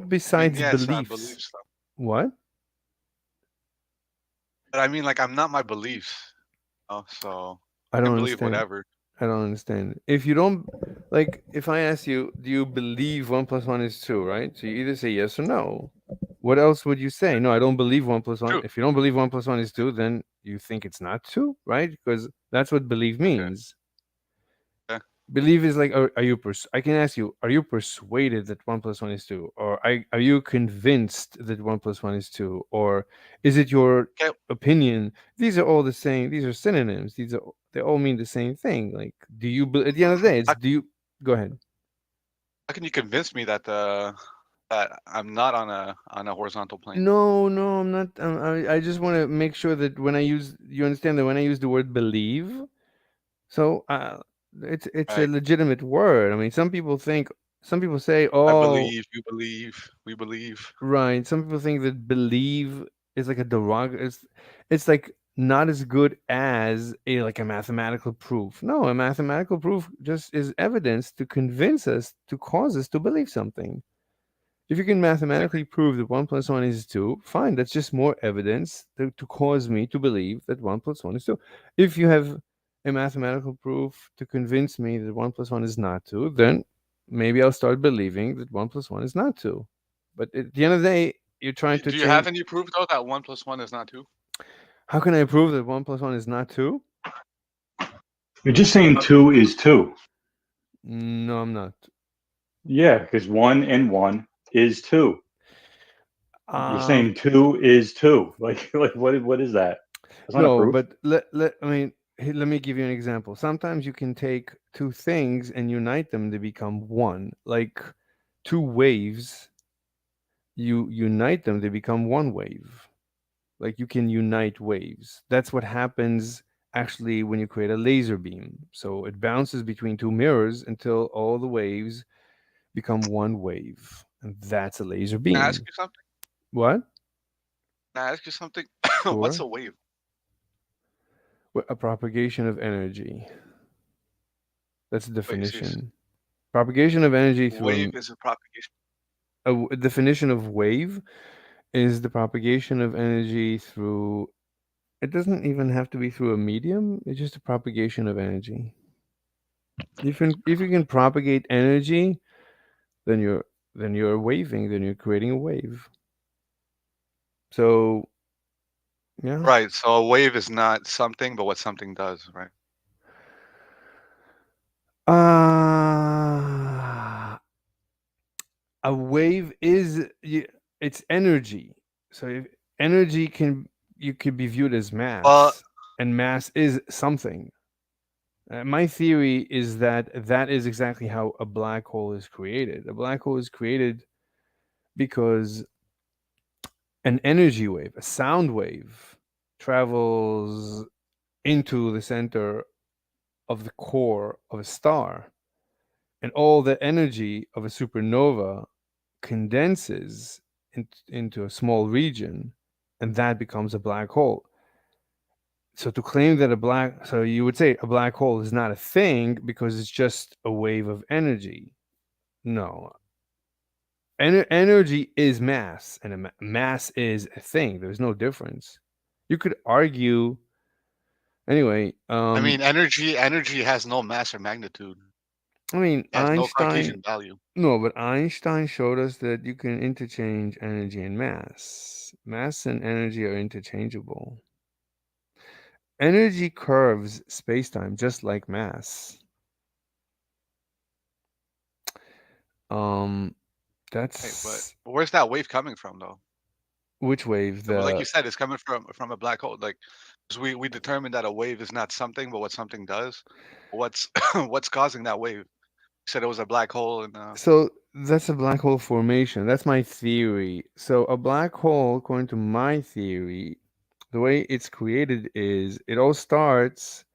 besides yeah, it's not beliefs? beliefs, though. What? But I mean, like, I'm not my beliefs. So I I don't can believe understand. whatever. I don't understand. If you don't like, if I ask you, do you believe 1 + 1 is 2? Right? So you either say yes or no. What else would you say? No, I don't believe 1 + 1. True. If you don't believe 1 + 1 is 2, then you think it's not 2, right? Because that's what believe means. Yeah. Believe is like, are you? I can ask you, are you persuaded that 1 + 1 is 2, or are you convinced that 1 + 1 is 2, or is it your Okay. opinion? These are all the same. These are synonyms. They all mean the same thing. Like, do you? At the end of the day, it's do you? Go ahead. How can you convince me that that I'm not on a horizontal plane? No, I'm not. I just want to make sure that when I use, you understand that when I use the word believe, so it's a Right. legitimate word. I mean, some people say, I oh, believe, you believe, we believe. right. Some people think that believe is like a derogatory. It's like not as good as like a mathematical proof. No, a mathematical proof just is evidence to convince us, to cause us to believe something. If you can mathematically prove that 1 + 1 is 2, fine. That's just more evidence to cause me to believe that 1 + 1 is 2. If you have a mathematical proof to convince me that 1 + 1 is not 2, then maybe I'll start believing that 1 + 1 is not 2. But at the end of the day, you're trying to Do you change. have any proof though that 1 + 1 is not 2? How can I prove that 1 + 1 is not 2? You're just saying 2 is 2. No, I'm not. Yeah, because 1 and 1 is 2. You're saying 2 is 2. Like what is that? That's not a No, proof. but let me give you an example. Sometimes you can take two things and unite them to become one. Like two waves, you unite them, they become one wave. Like you can unite waves. That's what happens actually when you create a laser beam. So it bounces between two mirrors until all the waves become one wave. And that's a laser beam. Can I ask you something? What? Can I ask you something? Sure. What's a wave? A propagation of energy. That's the Wait, definition. Propagation of energy through wave is a propagation. a definition of wave is the propagation of energy through. It doesn't even have to be through a medium. It's just a propagation of energy. If you can propagate energy, then you're waving. Then you're creating a wave. So, yeah. Right. So a wave is not something, but what something does, right? A wave is it's energy. So if energy could be viewed as mass, and mass is something. My theory is that is exactly how a black hole is created. A black hole is created because an energy wave, a sound wave, travels into the center of the core of a star, and all the energy of a supernova condenses into a small region, and that becomes a black hole. So to claim that so you would say a black hole is not a thing because it's just a wave of energy. No. Energy is mass, and mass is a thing. There's no difference. You could argue. Anyway, I mean, energy has no mass or magnitude. I mean, It has no Einstein. Cartesian value. No, but Einstein showed us that you can interchange energy and mass. Mass and energy are interchangeable. Energy curves space-time just like mass. That's But where's that wave coming from, though? which wave? Like you said, it's coming from a black hole. Like, 'cause we determined that a wave is not something, but what something does. What's what's causing that wave? You said it was a black hole, and So that's a black hole formation. That's my theory. So a black hole, according to my theory, the way it's created is it all starts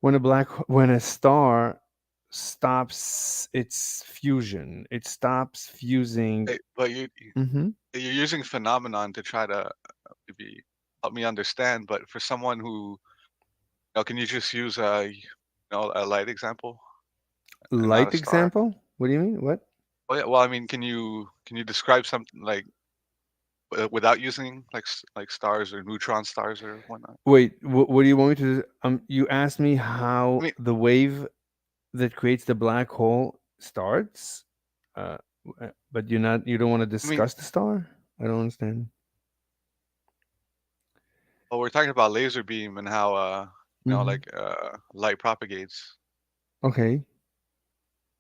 when a star stops its fusion. It stops fusing. but you're using phenomenon to try to maybe help me understand. But for someone who, can you just use a light example? Light example? What do you mean? What? Oh yeah. Well, I mean, can you describe something like without using like stars or neutron stars or whatnot? Wait, what do you want me to do? You asked me how the wave that creates the black hole starts, but you don't want to discuss the star? I don't understand. Well, we're talking about laser beam and how like light propagates. Okay.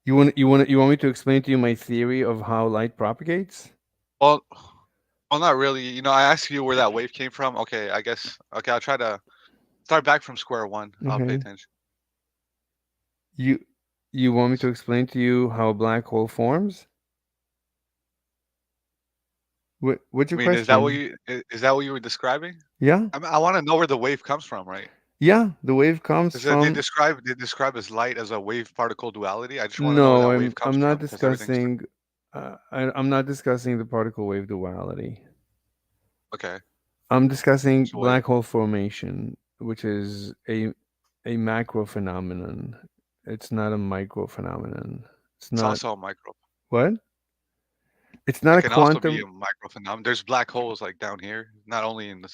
You want me to explain to you my theory of how light propagates? Well, not really. I asked you where that wave came from. Okay, I guess. Okay, I'll try to start back from square one. I'll pay Okay. attention. You want me to explain to you how a black hole forms? What's your question? Is that what you were describing? Yeah. I want to know where the wave comes from, right? Yeah, the wave comes from. They describe as light as a wave particle duality. I just want to know where that wave comes I'm not from. 'Cause everything's- discussing. I'm not discussing the particle wave duality. Okay. I'm discussing black hole formation, which is a macro phenomenon. It's not a micro phenomenon. It's not. Also a micro. What? It's not It a can also be quantum. a microphenomenon. There's black holes like down here, not only in the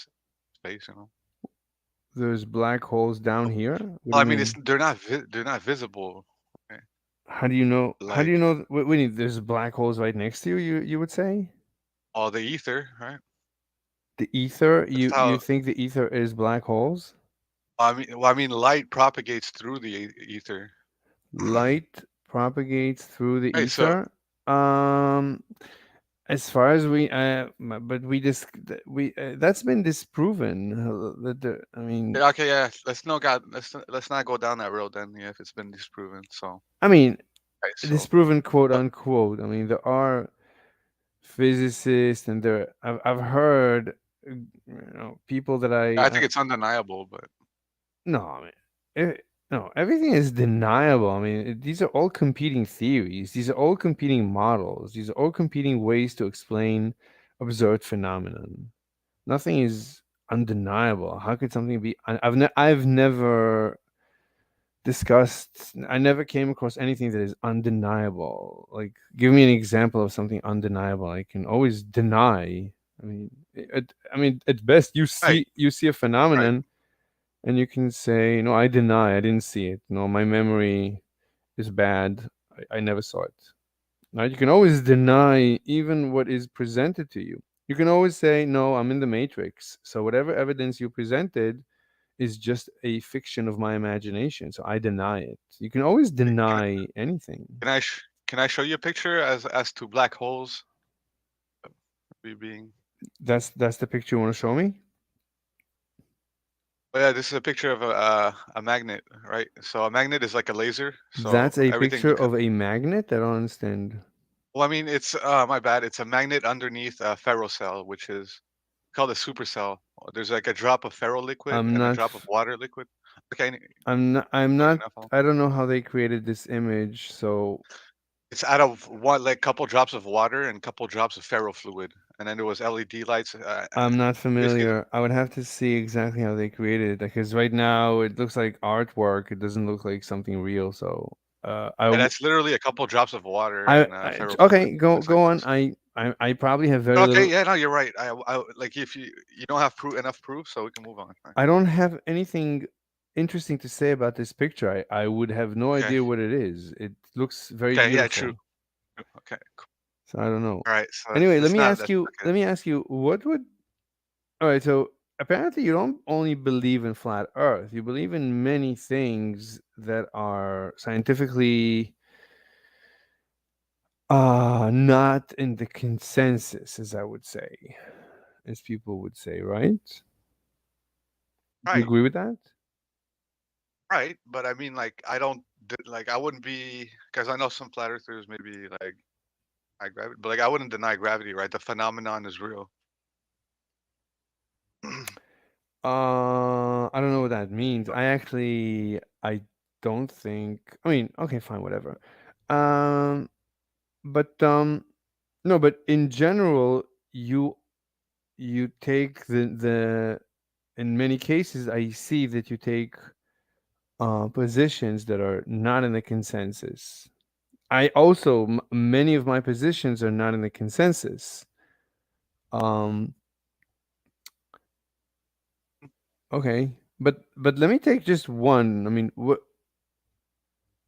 space, you know. There's black holes down here. What do Well, I you mean, mean? it's they're not visible. Okay? How do you know? How do Like you know? Wait, there's black holes right next to you. You would say all the ether, right? the ether. That's You how. think the ether is black holes? I mean, light propagates through the ether. Light propagates through the Right. So ether. As far as but we just we that's been disproven. I mean, yeah, okay, yeah. Let's not go down that road then. Yeah, if it's been disproven. So I mean, right. So disproven, quote unquote. I mean, there are physicists, and I've heard, people that I think it's undeniable, but no, I mean, no, everything is deniable. I mean, these are all competing theories. These are all competing models. These are all competing ways to explain observed phenomenon. Nothing is undeniable. How could something be? I've never discussed. I never came across anything that is undeniable. Like, give me an example of something undeniable. I can always deny. I mean, at best, you right. see a phenomenon, and you can say, no, I deny. I didn't see it. No, my memory is bad. I never saw it. Right? You can always deny even what is presented to you. You can always say, no, I'm in the matrix. So whatever evidence you presented is just a fiction of my imagination. So I deny it. You can always deny anything. Can I show you a picture as to black holes? Being. That's the picture you want to show me? Oh, yeah, this is a picture of a magnet, right? So a magnet is like a laser. So That's a everything picture of a magnet? I don't understand. Well, I mean, it's my bad. It's a magnet underneath a ferrocell, which is called a supercell. There's like a drop of ferro liquid I'm and a not drop of water liquid. Okay. I'm not I don't know how they created this image. So It's out of like couple drops of water and couple drops of ferrofluid, and then there was LED lights. I'm not basically, familiar. I would have to see exactly how they created it, because right now it looks like artwork. It doesn't look like something real. So and that's literally a couple drops of water I, and I ferrofluid. okay, go on. I probably have very Okay, little. yeah, no, you're right. I like if you don't have enough proof, so we can move on. Right? I don't have anything interesting to say about this picture. I would have no Okay. idea what it is. It looks very Okay, beautiful. yeah, true. Okay, cool. So I don't know. All right. So Anyway, let it's me not ask that. you. Okay. Let me ask you. What would? All right. So apparently, you don't only believe in flat Earth. You believe in many things that are scientifically not in the consensus, as I would say, as people would say, right? Do you Right. agree with that? Right, but I mean, like, I don't like. I wouldn't be because I know some flat earthers maybe like gravity, but like I wouldn't deny gravity. Right, the phenomenon is real. I don't know what that means. I don't think. I mean, okay, fine, whatever. But no, but in general, you take the in many cases, I see that you take positions that are not in the consensus. I also many of my positions are not in the consensus. Okay, but let me take just one. I mean, what?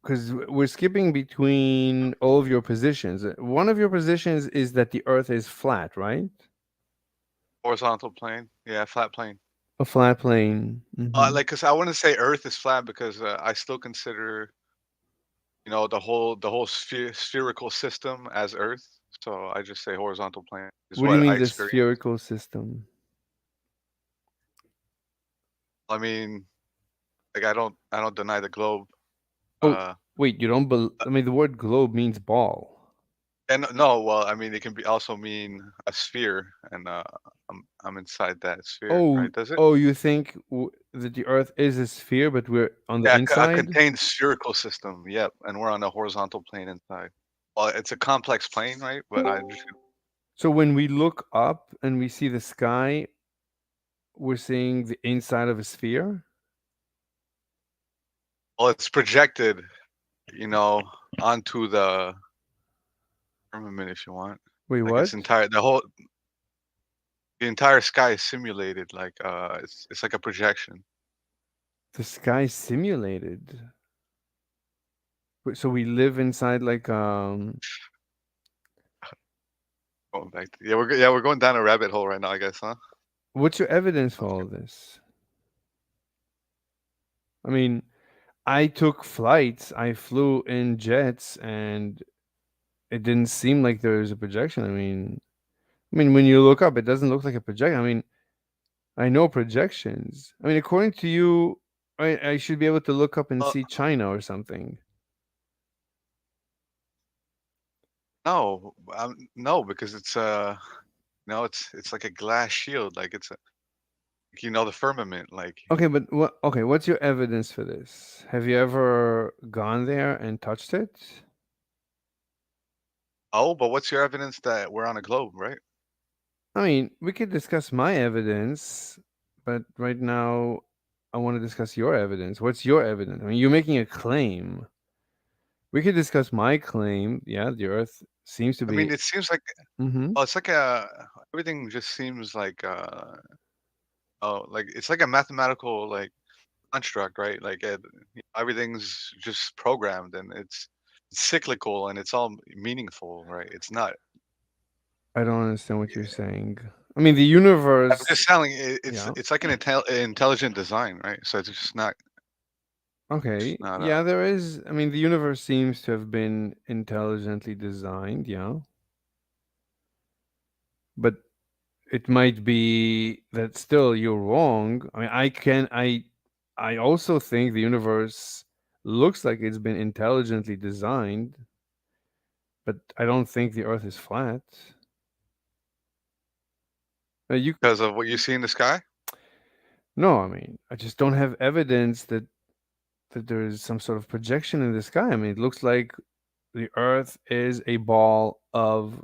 Because we're skipping between all of your positions. One of your positions is that the Earth is flat, right? Horizontal plane, yeah, flat plane. A flat plane. Mhm. Like, cause I wouldn't say Earth is flat because I still consider, the whole spherical system as Earth. So I just say horizontal plane is What do you what I mean the experience. spherical system? I mean, like I don't deny the globe. Oh, wait, you don't I mean, the word globe means ball. And no, well, I mean, it can also mean a sphere, and I'm inside that sphere, Oh, right? Does it? oh, you think that the Earth is a sphere, but we're on the Yeah, a inside? contained spherical system. Yep, and we're on a horizontal plane inside. Well, it's a complex plane, right? But I just So when we look up and we see the sky, we're seeing the inside of a sphere? well, it's projected, onto the. From a minute, if you want. Wait, Like what? it's the entire sky is simulated. Like it's like a projection. The sky simulated. So we live inside like Going back. We're going down a rabbit hole right now. I guess, huh? What's your evidence for all this? I mean, I took flights. I flew in jets, and it didn't seem like there was a projection. I mean, when you look up, it doesn't look like a projection. I mean, I know projections. I mean, according to you, I should be able to look up and see China or something. No, no, because it's no, it's like a glass shield. Like it's the firmament. Like Okay, but what? Okay, what's your evidence for this? Have you ever gone there and touched it? but what's your evidence that we're on a globe, right? I mean, we could discuss my evidence, but right now, I want to discuss your evidence. What's your evidence? I mean, you're making a claim. We could discuss my claim. Yeah, the Earth seems to I be. mean, it seems like Mhm. it's like everything just seems like like it's like a mathematical like construct, right? Like everything's just programmed and it's cyclical and it's all meaningful, right? It's not. I don't understand what you're saying. I mean, the universe. I'm just telling you, Yeah. it's like an intelligent design, right? So it's just not. Okay. not, Yeah, there is. I mean, the universe seems to have been intelligently designed. Yeah. But it might be that still you're wrong. I mean, I also think the universe looks like it's been intelligently designed, but I don't think the Earth is flat. Because of what you see in the sky? No, I mean, I just don't have evidence that there is some sort of projection in the sky. I mean, it looks like the Earth is a ball of,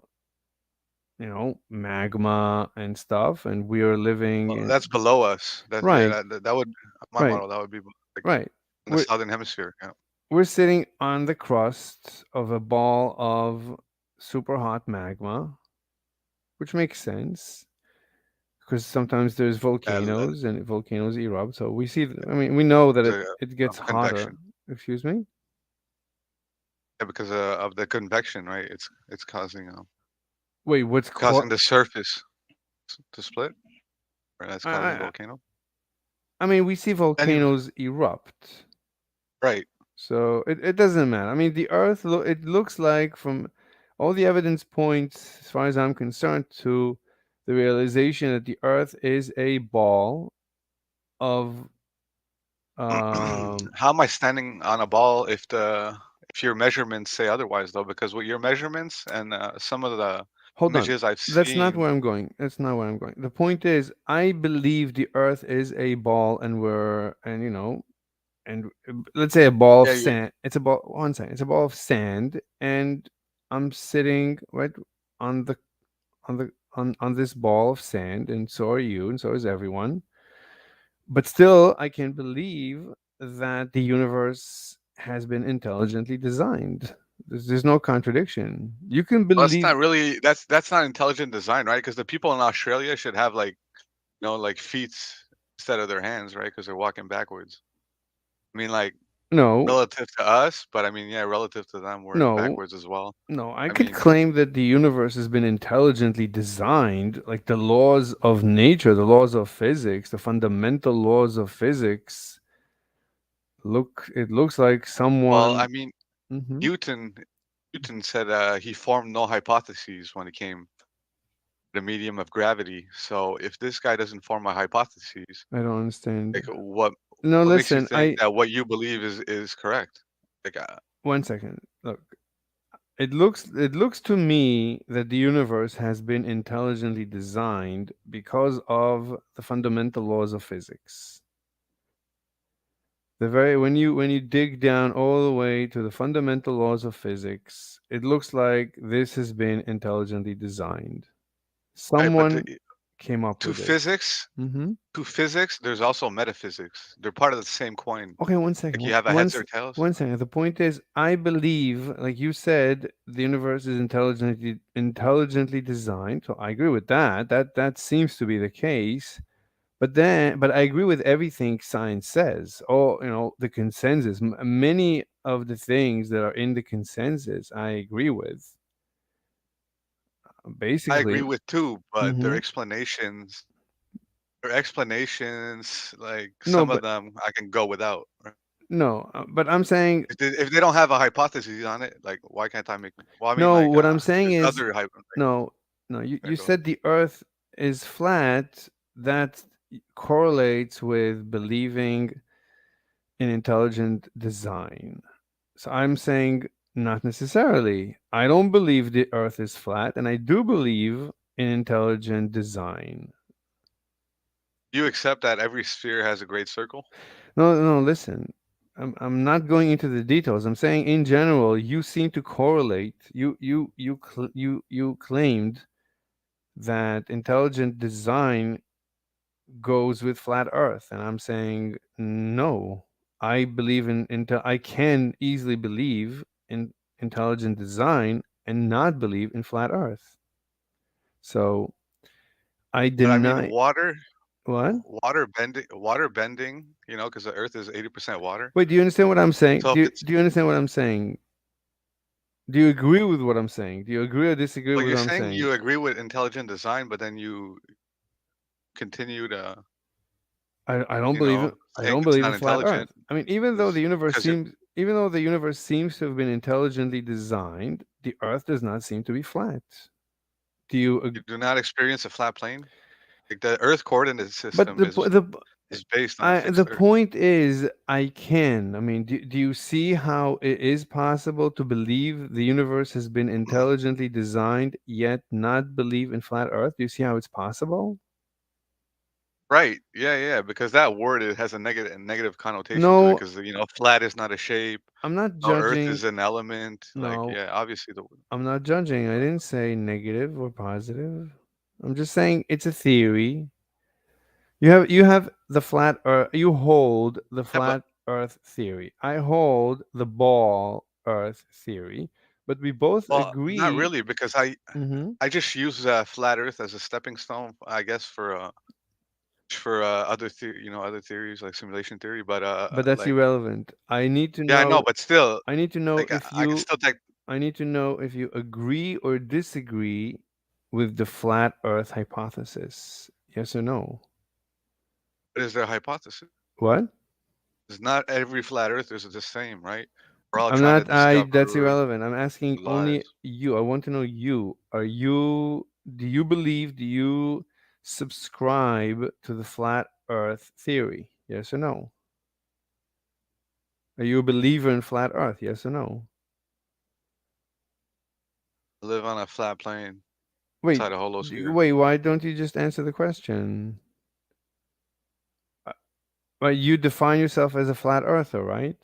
magma and stuff, and we are living. Well, that's below us. Right. That would my Right. model. That would be like Right. in the southern hemisphere. Yeah. We're sitting on the crust of a ball of super hot magma, which makes sense because sometimes there's volcanoes and volcanoes erupt. So we see. I mean, we know that it gets hotter. convection. Excuse me. Yeah, because of the convection, right? It's causing Wait, what's causing the surface to split, or that's causing I- a volcano. I mean, we see volcanoes erupt. Right. So it doesn't matter. I mean, the Earth, it looks like from all the evidence points, as far as I'm concerned, to the realization that the Earth is a ball of. How am I standing on a ball if your measurements say otherwise, though? Because with your measurements and some of the Hold on. images I've seen, That's not where I'm going. That's not where I'm going. The point is, I believe the Earth is a ball, and let's say a ball of sand. It's a ball. One second. It's a ball of sand, and I'm sitting right on this ball of sand, and so are you, and so is everyone. But still, I can believe that the universe has been intelligently designed. There's no contradiction. You can well, believe. that's not really that's not intelligent design, right? Because the people in Australia should have like feet instead of their hands, right? Because they're walking backwards. I mean, like No. relative to us, but I mean, yeah, relative to them, we're No. backwards as well. No, I could claim that the universe has been intelligently designed, like the laws of nature, the laws of physics, the fundamental laws of physics. It looks like someone. Well, I mean, Mhm. Newton said he formed no hypotheses when it came to the medium of gravity. So if this guy doesn't form a hypothesis, I don't understand. like what? No, what makes you listen, think that what you believe is correct? Like, 1 second. Look, it looks to me that the universe has been intelligently designed because of the fundamental laws of physics. When you dig down all the way to the fundamental laws of physics, it looks like this has been intelligently designed. right, Someone. came up To with it. physics, Mm-hmm. to physics, there's also metaphysics. They're part of the same coin. Okay, one second. Like you have a heads or tails. One second. The point is, I believe, like you said, the universe is intelligently designed. So I agree with that. That seems to be the case. But I agree with everything science says. Or the consensus. Many of the things that are in the consensus, I agree with. Basically, I agree with too, but Mhm. their explanations, like No, some but- of them, I can go without. right? No, but I'm saying If they don't have a hypothesis on it, like why can't I make? Well, I mean, no. like, What I'm saying there's is other no. You go said the Earth is flat. That correlates with believing in intelligent design. So I'm saying not necessarily. I don't believe the Earth is flat, and I do believe in intelligent design. You accept that every sphere has a great circle? No. Listen, I'm not going into the details. I'm saying in general, you seem to correlate. You claimed that intelligent design goes with flat Earth, and I'm saying no. I believe I can easily believe in intelligent design and not believe in flat Earth. So I But I deny. mean, water What? water bending. Because the Earth is 80% water. Wait, do you understand what I'm saying? So Do if you understand what I'm saying? Do you agree with what I'm saying? Do you agree or disagree Well, with you're what I'm saying saying? you agree with intelligent design, but then you continue to I don't believe it. I don't it's believe not in flat Earth. intelligent. I mean, even though the universe 'cause you're- seems to have been intelligently designed, the Earth does not seem to be flat. Do you? You do not experience a flat plane. Like the Earth coordinate But system is based on a fixed the Earth. point is, I can. I mean, do you see how it is possible to believe the universe has been intelligently designed, yet not believe in flat Earth? Do you see how it's possible? Right. Yeah. Because that word it has a negative connotation to No. it. Because flat is not a shape. I'm not No, Earth judging. is an element. No. Like obviously I'm not judging. I didn't say negative or positive. I'm just saying it's a theory. You have the flat Earth. You hold the flat Earth theory. I hold the ball Earth theory. But we both agree. Not really, because I Mhm. I just use flat Earth as a stepping stone, I guess, for other other theories like simulation theory. But But that's like irrelevant. I need to know. yeah, I know, but still, I need to know like if I can you. still take. I need to know if you agree or disagree with the flat Earth hypothesis. Yes or no? What is their hypothesis? What? It's not every flat earthers are the same, right? We're all I'm trying not. to discover That's irrelevant. I'm asking only lives. you. I want to know you. Are you? Do you believe? Do you subscribe to the flat Earth theory? Yes or no? Are you a believer in flat Earth? Yes or no? Live on a flat plane Wait. inside a holosphere. Wait. Why don't you just answer the question? Well, you define yourself as a flat earther, right?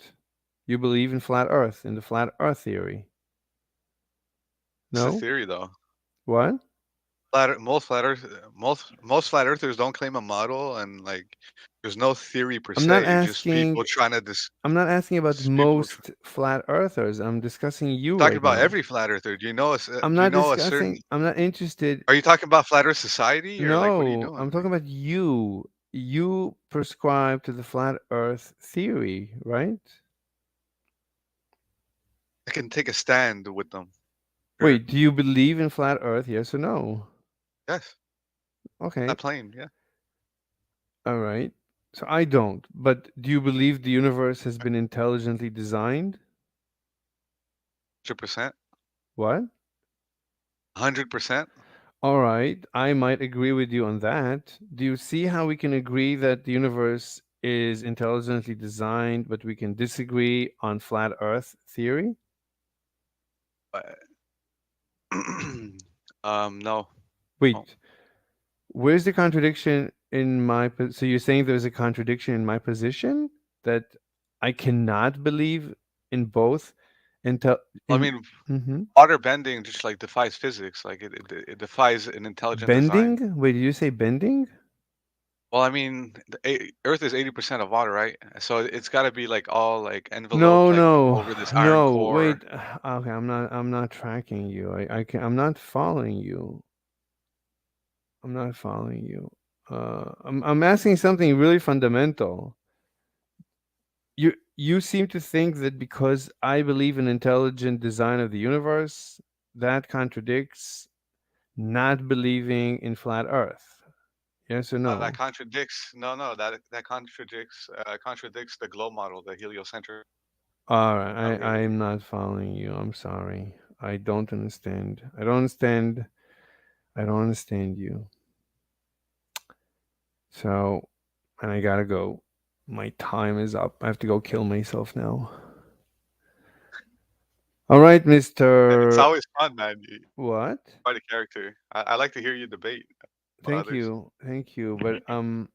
You believe in flat Earth, in the flat Earth theory. It's No? a theory, though. What? Most flat earthers don't claim a model, and like, there's no theory per I'm se. not Just people asking. trying to I'm not asking about people most flat earthers. I'm discussing you talking right about now. every flat earther. Do you know? I'm Do you not know a discussing. certain? I'm not interested. Are you talking about flat Earth society, or like what are you No, doing? I'm talking about you. You prescribe to the flat Earth theory, right? I can take a stand with them. Wait, do you believe in flat Earth? Yes or no? Yes. Okay. That plane, yeah. All right. So I don't. But do you believe the universe has been intelligently designed? 100%. What? 100%. All right. I might agree with you on that. Do you see how we can agree that the universe is intelligently designed, but we can disagree on flat Earth theory? No. Wait. Where's the contradiction in my so you're saying there's a contradiction in my position that I cannot believe in both I mean, Mhm. water bending just like defies physics. Like it defies an intelligent design. Bending? Wait, did you say bending? Well, I mean, Earth is 80% of water, right? So it's got to be like all like enveloped No, like no, over this iron no. core. Wait. Okay, I'm not tracking you. I'm not following you. I'm not following you. I'm asking something really fundamental. You seem to think that because I believe in intelligent design of the universe, that contradicts not believing in flat Earth. Yes or no? That contradicts. No, that contradicts the globe model, the heliocentric. All right, Not really. I'm not following you. I'm sorry. I don't understand. I don't understand. I don't understand you. So, and I gotta go. My time is up. I have to go kill myself now. All right, And it's Mr. always fun, man. What? Quite a character. I like to hear you debate. Thank you. Thank you. But I'm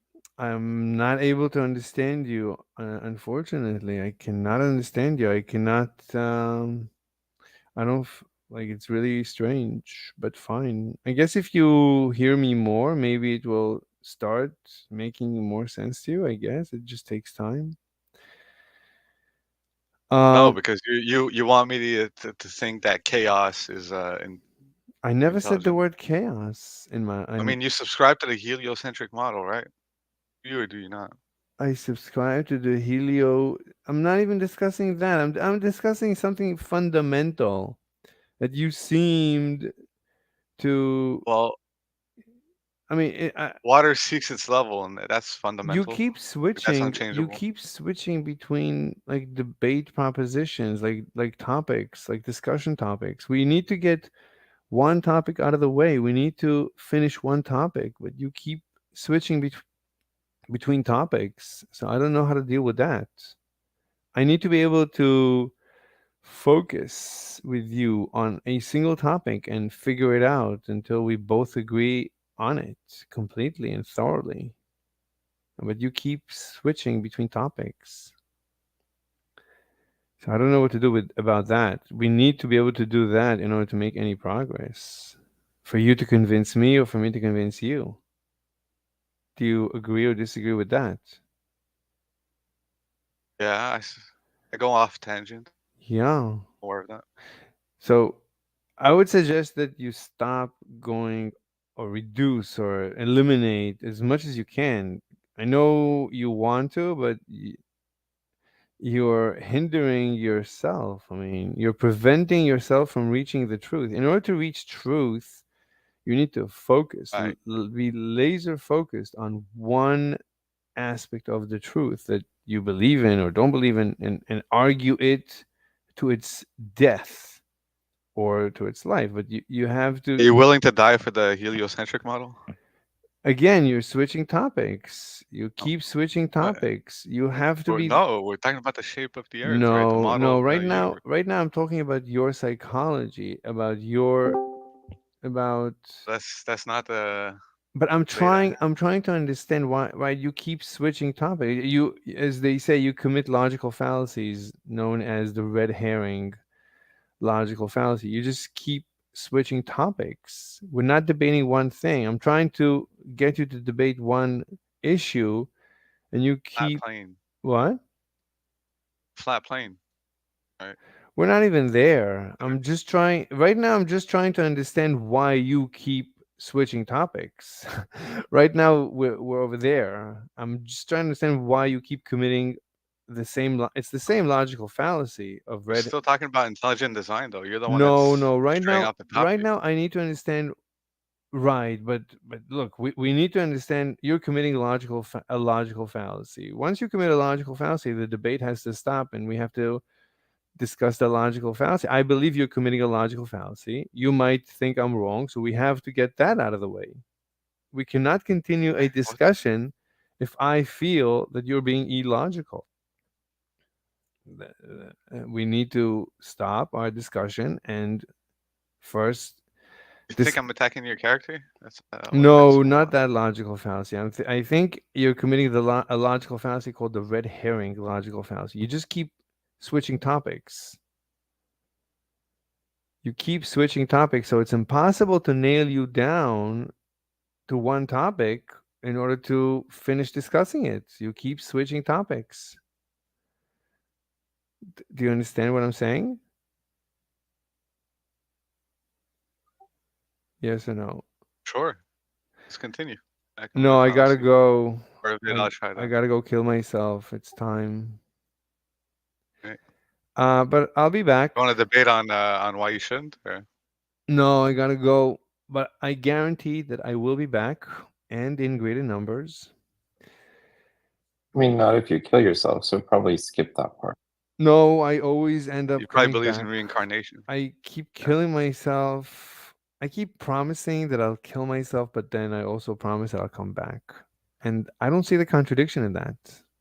not able to understand you. Unfortunately, I cannot understand you. I cannot I don't like it's really strange, but fine. I guess if you hear me more, maybe it will start making more sense to you. I guess it just takes time. No, because you want me to think that chaos is I never said the intelligent. word chaos in my. I mean, you subscribe to the heliocentric model, right? You or do you not? I subscribe to the helio. I'm not even discussing that. I'm discussing something fundamental that you seemed to. Well, I mean, water seeks its level, and that's you fundamental. keep but that's switching. You unchangeable. keep switching between like debate propositions, like topics, like discussion topics. We need to get one topic out of the way. We need to finish one topic, but you keep switching between topics. So I don't know how to deal with that. I need to be able to focus with you on a single topic and figure it out until we both agree on it completely and thoroughly. But you keep switching between topics. So I don't know what to do about that. We need to be able to do that in order to make any progress. For you to convince me or for me to convince you. Do you agree or disagree with that? Yeah, I go off tangent. Yeah. More of that. So I would suggest that you stop going or reduce or eliminate as much as you can. I know you want to, but you're hindering yourself. I mean, you're preventing yourself from reaching the truth. In order to reach truth, you need to focus, Right. be laser focused on one aspect of the truth that you believe in or don't believe in, and argue it to its death or to its life. But you have to. Are you willing to die for the heliocentric model? Again, you're switching topics. You keep switching topics. You have to be. No, we're talking about the shape of the Earth, right? The No, model no. of Right the now, universe. right now, I'm talking about your psychology, about about. That's not the. But I'm trying to understand why you keep switching topics. You, as they say, you commit logical fallacies known as the red herring logical fallacy. You just keep switching topics. We're not debating one thing. I'm trying to get you to debate one issue, and you keep Flat plane. what? Flat plane. Right. We're not even there. I'm just trying right now. I'm just trying to understand why you keep switching topics. Right now, we're over there. I'm just trying to understand why you keep committing the same. It's the same logical fallacy of We're red. still talking about intelligent design, though. You're the one No, that's no. Right straying now, off the topic. right now, I need to understand. Right, but look, we need to understand you're committing a logical fallacy. Once you commit a logical fallacy, the debate has to stop, and we have to discuss the logical fallacy. I believe you're committing a logical fallacy. You might think I'm wrong, so we have to get that out of the way. We cannot continue a discussion if I feel that you're being illogical. We need to stop our discussion and first. You think I'm attacking your character? That's No, not that logical fallacy. I think you're committing a logical fallacy called the red herring logical fallacy. You just keep switching topics. You keep switching topics, so it's impossible to nail you down to one topic in order to finish discussing it. You keep switching topics. Do you understand what I'm saying? Yes or no? Sure. Let's continue. No, I gotta go. Or then I'll try I that. gotta go kill myself. It's time. Right. But I'll be back. You want to debate on why you shouldn't? Or? No, I gotta go. But I guarantee that I will be back and in greater numbers. I mean, not if you kill yourself, so probably skip that part. No, I always end up You probably coming believes back. in reincarnation. I keep killing myself. I keep promising that I'll kill myself, but then I also promise that I'll come back. And I don't see the contradiction in that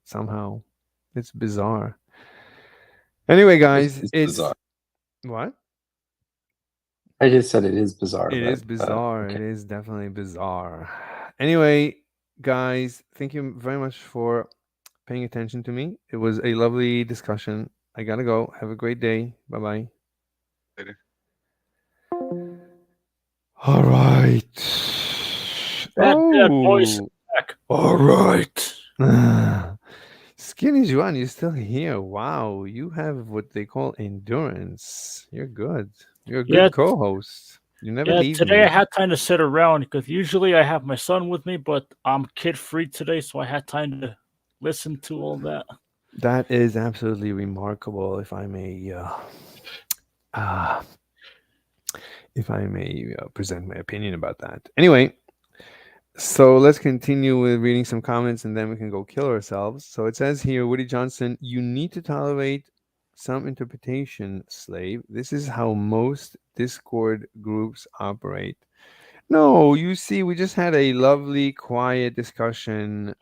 somehow. It's bizarre. Anyway, guys, It's it's bizarre. what? I just said it is bizarre. It but, is bizarre. okay. It is definitely bizarre. Anyway, guys, thank you very much for paying attention to me. It was a lovely discussion. I gotta go. Have a great day. Bye bye. Later. All right. That voice back. All right. Skinny Juan, you're still here. Wow, you have what they call endurance. You're good. You're a good Yeah. co-host. You never Yeah, leave today me. I had time to sit around because usually I have my son with me, but I'm kid free today, so I had time to listen to all that. That is absolutely remarkable, if I may present my opinion about that. Anyway, so let's continue with reading some comments and then we can go kill ourselves. So it says here, Woody Johnson, you need to tolerate some interpretation, slave. This is how most Discord groups operate. No, you see, we just had a lovely, quiet discussion.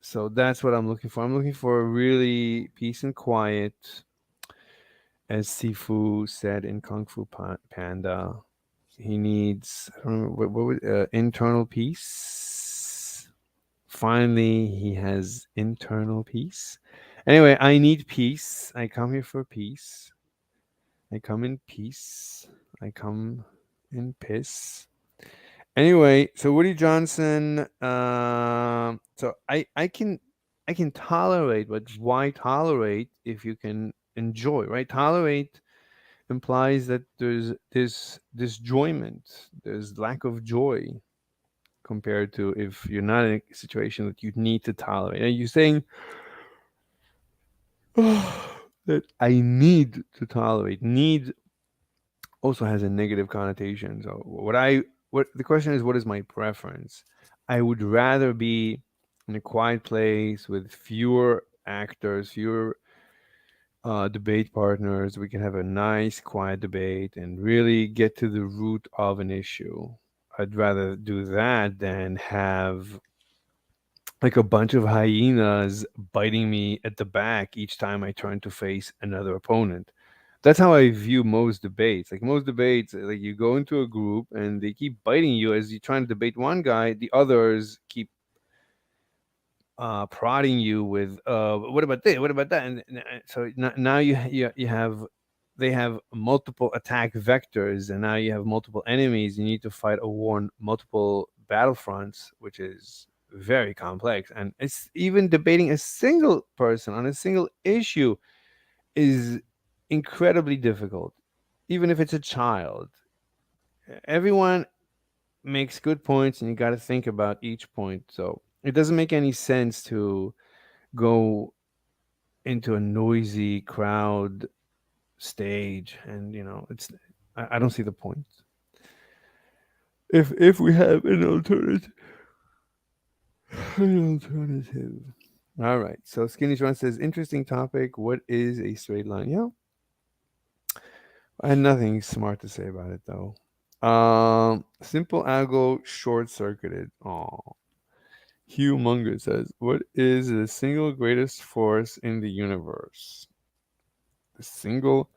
So that's what I'm looking for. I'm looking for really peace and quiet, as Sifu said in Kung Fu Panda. He needs, I don't remember, what was internal peace. Finally, he has internal peace. Anyway, I need peace. I come here for peace. I come in peace. I come in piss. Anyway, so Woody Johnson. So I can tolerate, but why tolerate if you can enjoy, right? Tolerate implies that there's this disjoyment, there's lack of joy compared to if you're not in a situation that you need to tolerate. And you're saying that I need to tolerate. Need also has a negative connotation. So what the question is, what is my preference? I would rather be in a quiet place with fewer actors, fewer debate partners. We can have a nice, quiet debate and really get to the root of an issue. I'd rather do that than have like a bunch of hyenas biting me at the back each time I turn to face another opponent. That's how I view most debates. Like most debates, like you go into a group and they keep biting you as you're trying to debate one guy. The others keep prodding you with, what about this? What about that? And so now you have, they have multiple attack vectors, and now you have multiple enemies. You need to fight a war on multiple battlefronts, which is very complex. And it's even debating a single person on a single issue is incredibly difficult, even if it's a child. Everyone makes good points, and you got to think about each point. So it doesn't make any sense to go into a noisy crowd stage, and it's I don't see the point. If we have an alternative. All right. So Skinny John says, interesting topic. What is a straight line? Yeah. I had nothing smart to say about it though. Simple Algo short circuited. Oh. Hugh Munger says, what is the single greatest force in the universe? The single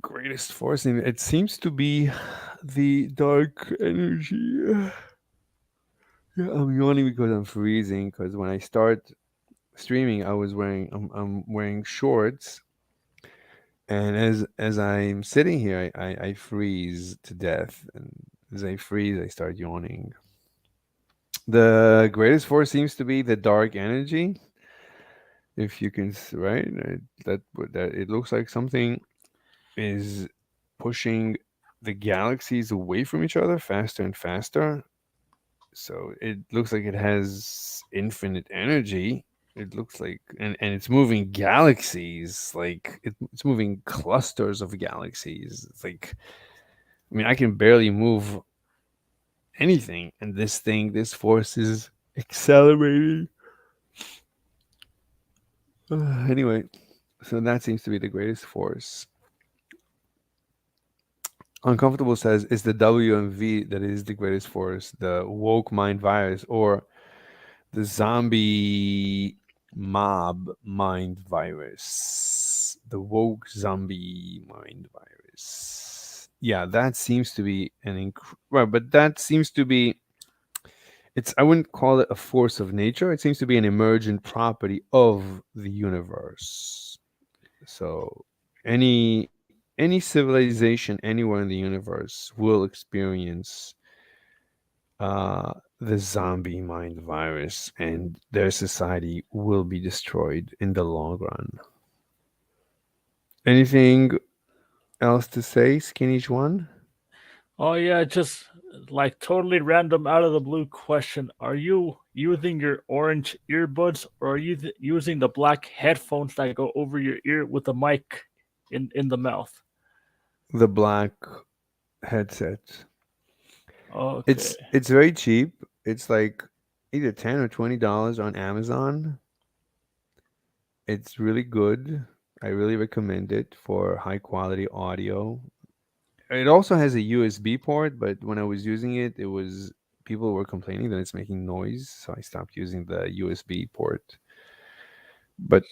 greatest force in it seems to be the dark energy. Yeah, I'm yawning because I'm freezing. Because when I start streaming, I'm wearing shorts, And as I'm sitting here, I freeze to death, and as I freeze, I start yawning. The greatest force seems to be the dark energy. If you can, right? That it looks like something is pushing the galaxies away from each other faster and faster. So it looks like it has infinite energy. It looks like, and it's moving galaxies, like it's moving clusters of galaxies. It's like, I mean, I can barely move anything, and this force is accelerating. Anyway, so that seems to be the greatest force. Uncomfortable says it's the WMV that is the greatest force, the woke mind virus, or the zombie mob mind virus, the woke zombie mind virus. Yeah, that seems to be right, but that seems to be, it's, I wouldn't call it a force of nature. It seems to be an emergent property of the universe. So any civilization anywhere in the universe will experience the zombie mind virus, and their society will be destroyed in the long run. Anything else to say, Skinny Juan? Oh yeah, just like totally random out of the blue question. Are you using your orange earbuds, or are you using the black headphones that go over your ear with the mic in the mouth? The black headset. Okay. It's very cheap. It's like either $10 or $20 on Amazon. It's really good. I really recommend it for high quality audio. It also has a USB port, but when I was using it, people were complaining that it's making noise, so I stopped using the USB port. But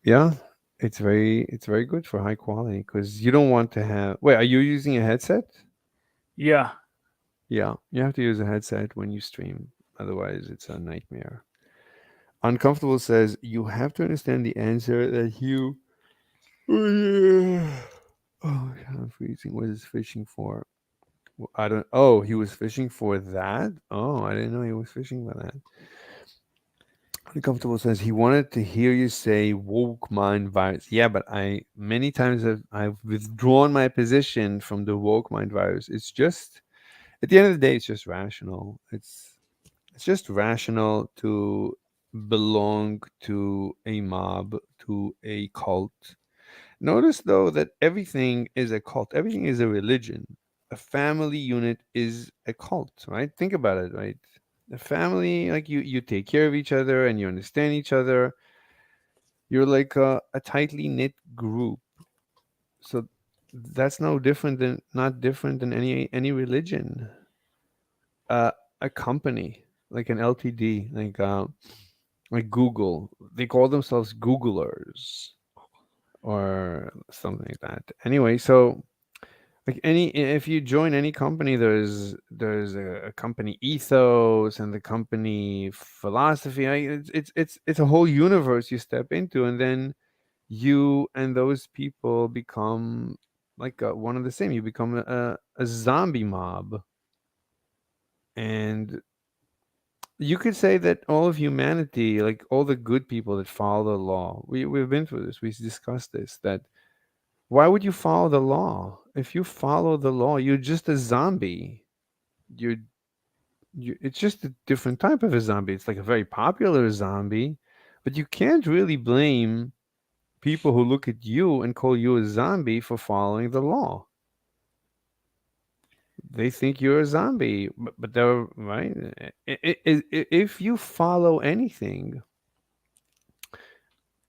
yeah, it's very good for high quality, because you don't want to have. Wait, are you using a headset? Yeah. Yeah, you have to use a headset when you stream, otherwise it's a nightmare. Uncomfortable says you have to understand the answer that you. Oh, I'm freezing. What is fishing for? I don't. Oh, he was fishing for that. Oh, I didn't know he was fishing for that. Uncomfortable says he wanted to hear you say woke mind virus. Yeah, but many times I've withdrawn my position from the woke mind virus. It's just, at the end of the day, it's just rational. It's just rational to belong to a mob, to a cult. Notice though that everything is a cult. Everything is a religion. A family unit is a cult, right? Think about it, right? The family, like you take care of each other and you understand each other. You're like a tightly knit group. So that's not different than any religion. A company like an LTD, like Google, they call themselves Googlers or something like that. Anyway, so like if you join any company, there's a company ethos and the company philosophy. It's a whole universe you step into, and then you and those people become like one of the same. You become a zombie mob, and you could say that all of humanity, like all the good people that follow the law, we've been through this. We discussed this. That why would you follow the law? If you follow the law, you're just a zombie. It's just a different type of a zombie. It's like a very popular zombie, but you can't really blame people who look at you and call you a zombie for following the law. They think you're a zombie, but they're right. If you follow anything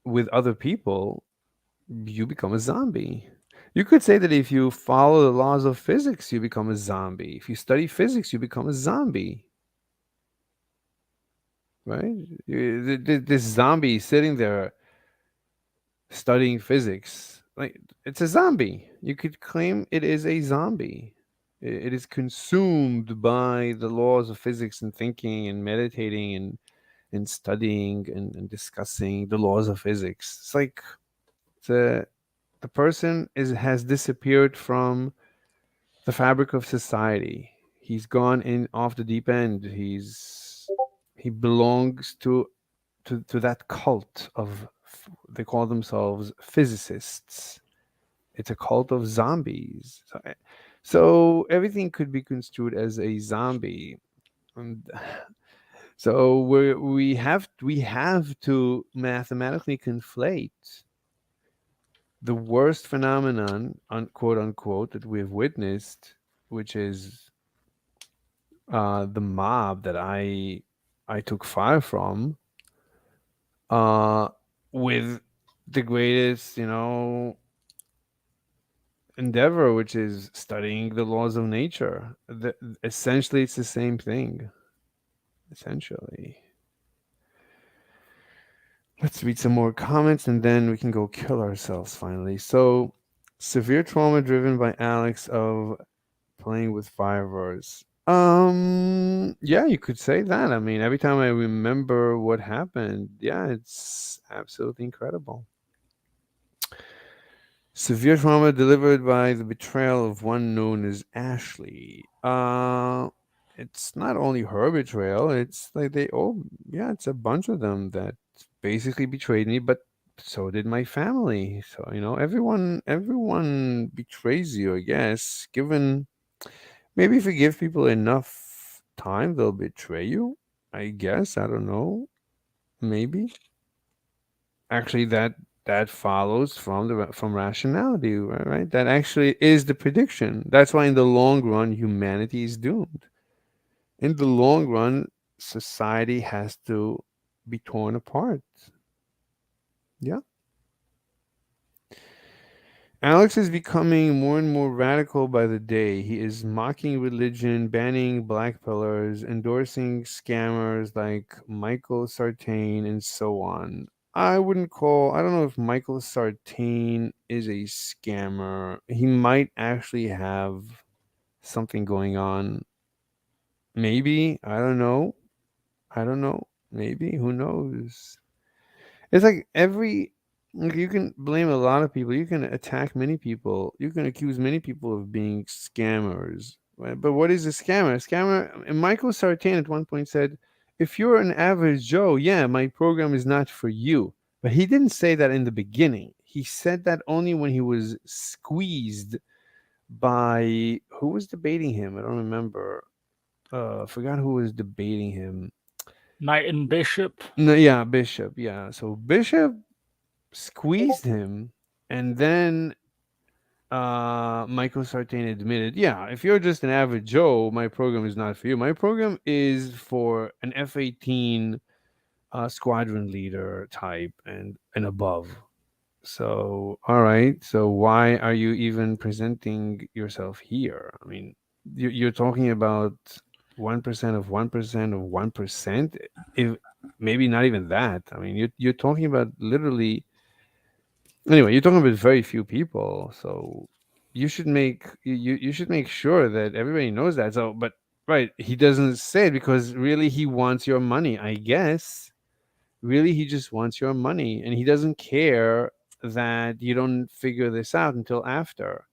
with other people, you become a zombie. You could say that if you follow the laws of physics, you become a zombie. If you study physics, you become a zombie. Right? This zombie sitting there studying physics, like it's a zombie. You could claim it is a zombie. It is consumed by the laws of physics and thinking and meditating and studying and discussing the laws of physics. It's like The person has disappeared from the fabric of society. He's gone in off the deep end. He belongs to that cult of, they call themselves physicists. It's a cult of zombies. So everything could be construed as a zombie. And so we have to mathematically conflate the worst phenomenon, quote unquote, that we've witnessed, which is the mob that I took fire from, with the greatest, endeavor, which is studying the laws of nature. Essentially, it's the same thing. Essentially. Let's read some more comments and then we can go kill ourselves finally. So, severe trauma driven by Alex of playing with Fireverse. Yeah, you could say that. I mean, every time I remember what happened, yeah, it's absolutely incredible. Severe trauma delivered by the betrayal of one known as Ashley. It's not only her betrayal, it's like it's a bunch of them that basically betrayed me, but so did my family. So, everyone betrays you, I guess. Maybe if you give people enough time, they'll betray you. I guess. I don't know. Maybe. Actually, that follows from rationality, right? That actually is the prediction. That's why in the long run, humanity is doomed. In the long run, society has to be torn apart. Yeah. Alex is becoming more and more radical by the day. He is mocking religion, banning black pillars, endorsing scammers like Michael Sartain, and so on. I don't know if Michael Sartain is a scammer. He might actually have something going on. Maybe. I don't know. Maybe. Who knows? It's like you can blame a lot of people. You can attack many people. You can accuse many people of being scammers. Right? But what is a scammer? And Michael Sartain at one point said, if you're an average Joe, yeah, my program is not for you. But he didn't say that in the beginning. He said that only when he was squeezed by, who was debating him? I don't remember. I forgot who was debating him. Knight and Bishop. No, yeah, Bishop. Yeah. So Bishop squeezed him, and then Michael Sartain admitted, yeah, if you're just an average Joe, my program is not for you. My program is for an F-18 squadron leader type and above. So, all right. So why are you even presenting yourself here? I mean, you're talking about 1% of 1% of 1%. If maybe not even that. I mean, you're talking about literally. Anyway, you're talking about very few people, so you should make sure that everybody knows that. So, but right, he doesn't say it because really he wants your money, I guess. Really, he just wants your money, and he doesn't care that you don't figure this out until after.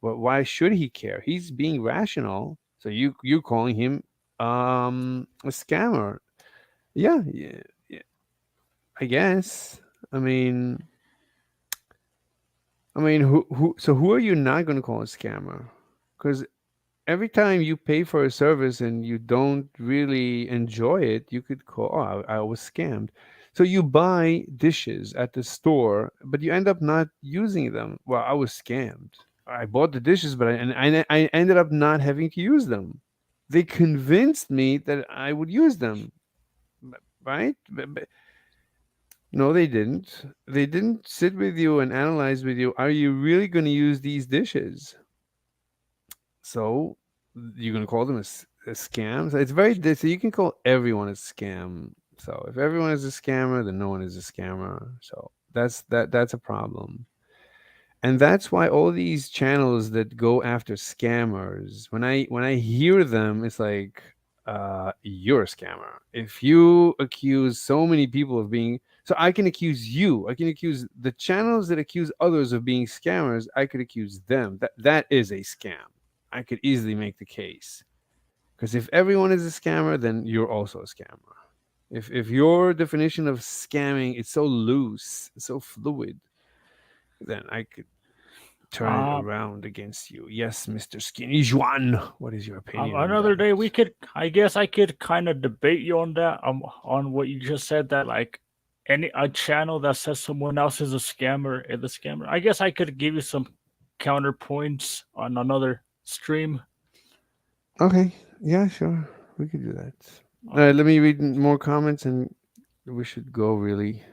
But why should he care? He's being rational. So you calling him a scammer? Yeah, I guess. I mean, who are you not going to call a scammer? Because every time you pay for a service and you don't really enjoy it, you could call, oh, I was scammed. So you buy dishes at the store, but you end up not using them. Well, I was scammed. I bought the dishes, but I ended up not having to use them. They convinced me that I would use them, right? But no, they didn't. They didn't sit with you and analyze with you. Are you really going to use these dishes? So you're going to call them a scam? So it's so you can call everyone a scam. So if everyone is a scammer, then no one is a scammer. So that's a problem. And that's why all these channels that go after scammers, when I hear them, it's like, you're a scammer. If you accuse so many people of being, so I can accuse you. I can accuse the channels that accuse others of being scammers. I could accuse them. That is a scam. I could easily make the case. Because if everyone is a scammer, then you're also a scammer. If your definition of scamming is so loose, so fluid, then I could turn it around against you. Yes, Mr. Skinny Juan. What is your opinion? on Another that? day we could, I guess I could kind of debate you on that, on what you just said, that like a channel that says someone else is a scammer is a scammer. I guess I could give you some counterpoints on another stream. Okay. Yeah, sure. We could do that. All right, let me read more comments and we should go really.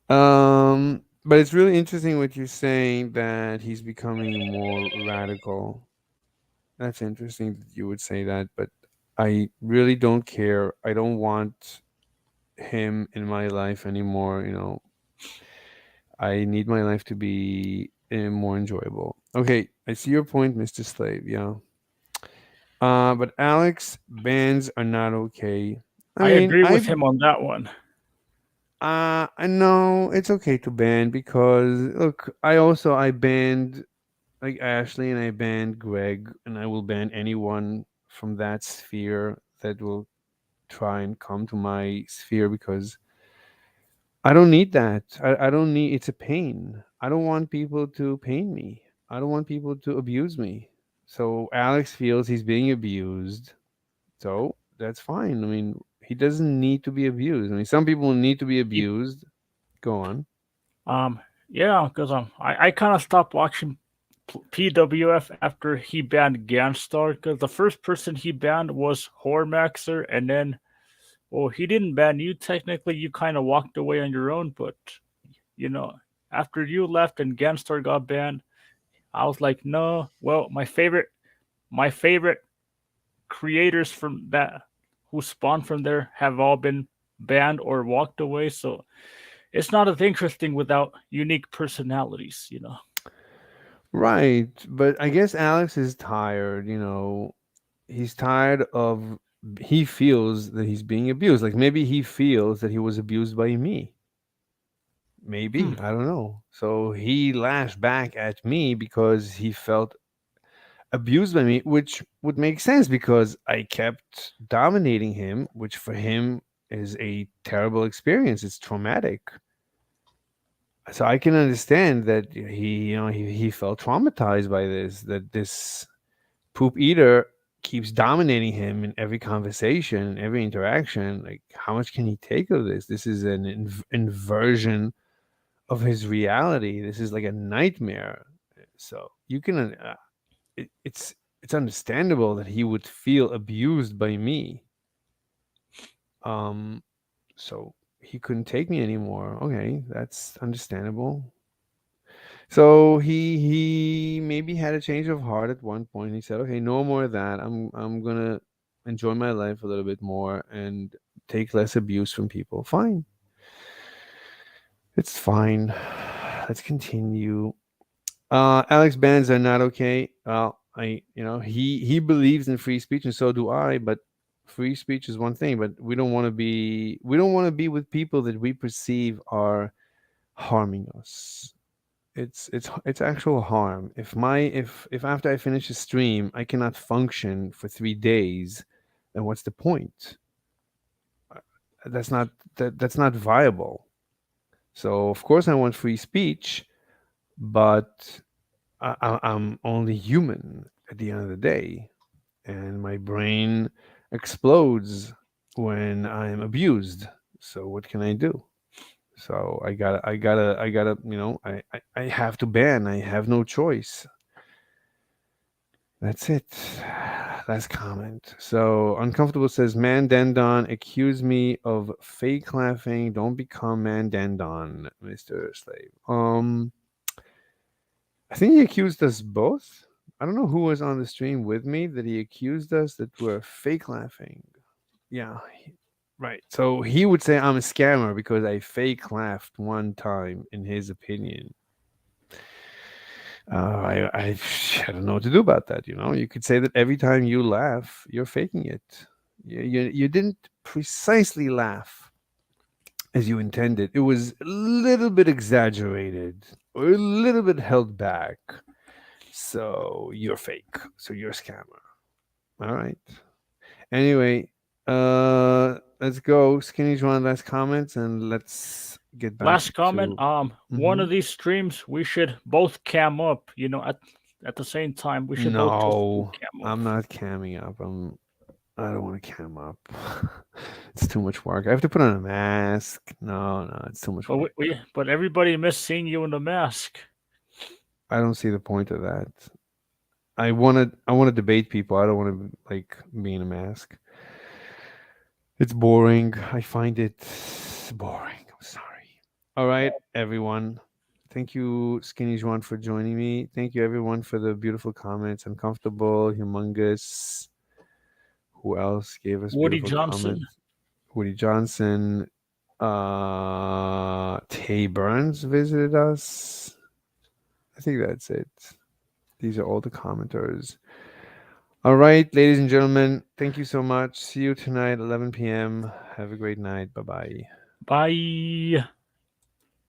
But it's really interesting what you're saying, that he's becoming more radical. That's interesting that you would say that, but I really don't care. I don't want him in my life anymore, you know. I need my life to be more enjoyable. Okay, I see your point, Mr. Slave. Yeah. But Alex, bans are not okay. I agree with him on that one. I know it's okay to ban, because look, I banned like Ashley and I banned Greg, and I will ban anyone from that sphere that will try and come to my sphere, because I don't need that. I don't need, it's a pain. I don't want people to pain me. I don't want people to abuse me. So Alex feels he's being abused. So that's fine. I mean, he doesn't need to be abused. I mean, some people need to be abused. Go on. Yeah, because I kind of stopped watching PWF after he banned Ganstar, because the first person he banned was Hormaxer, and then, well, he didn't ban you technically. You kind of walked away on your own, but you know, after you left and Ganstar got banned, I was like, no. Well, my favorite creators from that who spawned from there have all been banned or walked away, so it's not as interesting without unique personalities, you know. Right, but I guess Alex is tired, you know. He's tired of, he feels that he's being abused. Like maybe he feels that he was abused by me. Maybe, I don't know. So he lashed back at me because he felt abused by me, which would make sense because I kept dominating him, which for him is a terrible experience. It's traumatic. So I can understand that he felt traumatized by this, that this poop eater keeps dominating him in every conversation, every interaction. Like, how much can he take of this? This is an inversion of his reality. This is like a nightmare. So you can, it's understandable that he would feel abused by me. So he couldn't take me anymore. Okay, that's understandable. So he maybe had a change of heart at one point. He said, "Okay, no more of that. I'm gonna enjoy my life a little bit more and take less abuse from people." Fine. It's fine. Let's continue. Alex bans are not okay. Well, he believes in free speech, and so do I. But free speech is one thing, but we don't want to be with people that we perceive are harming us. It's actual harm. If after I finish a stream I cannot function for 3 days, then what's the point? That's not viable. So of course I want free speech, but I'm only human at the end of the day, and my brain explodes when I'm abused. So what can I do? So I gotta, I have to ban. I have no choice. That's it. Last comment. So Uncomfortable says, Man Dendon accused me of fake laughing. Don't become Man Dendon, Mr. Slave. I think he accused us both. I don't know who was on the stream with me that he accused us that we're fake laughing. Yeah, right. So he would say I'm a scammer because I fake laughed one time, in his opinion. I don't know what to do about that. You know, you could say that every time you laugh, you're faking it. You didn't precisely laugh as you intended. It was a little bit exaggerated or a little bit held back. So you're fake. So you're a scammer. All right. Anyway, let's go. Skinny Juan, last comments, and let's get back. Last comment. to- One Mhm. of these streams we should both cam up. You know, at the same time we should both No, cam up. I'm not camming up. I don't want to cam up. It's too much work. I have to put on a mask. No, it's too much But work. but everybody missed seeing you in the mask. I don't see the point of that. I want to debate people. I don't want to like be in a mask. It's boring. I find it boring. I'm sorry. All right, everyone. Thank you, Skinny Juan, for joining me. Thank you, everyone, for the beautiful comments. Uncomfortable, humongous. Who else gave us Woody beautiful Johnson. comments? Woody Johnson. Tay Burns visited us. I think that's it. These are all the commenters. All right, ladies and gentlemen, thank you so much. See you tonight, 11 p.m. Have a great night. Bye-bye. Bye.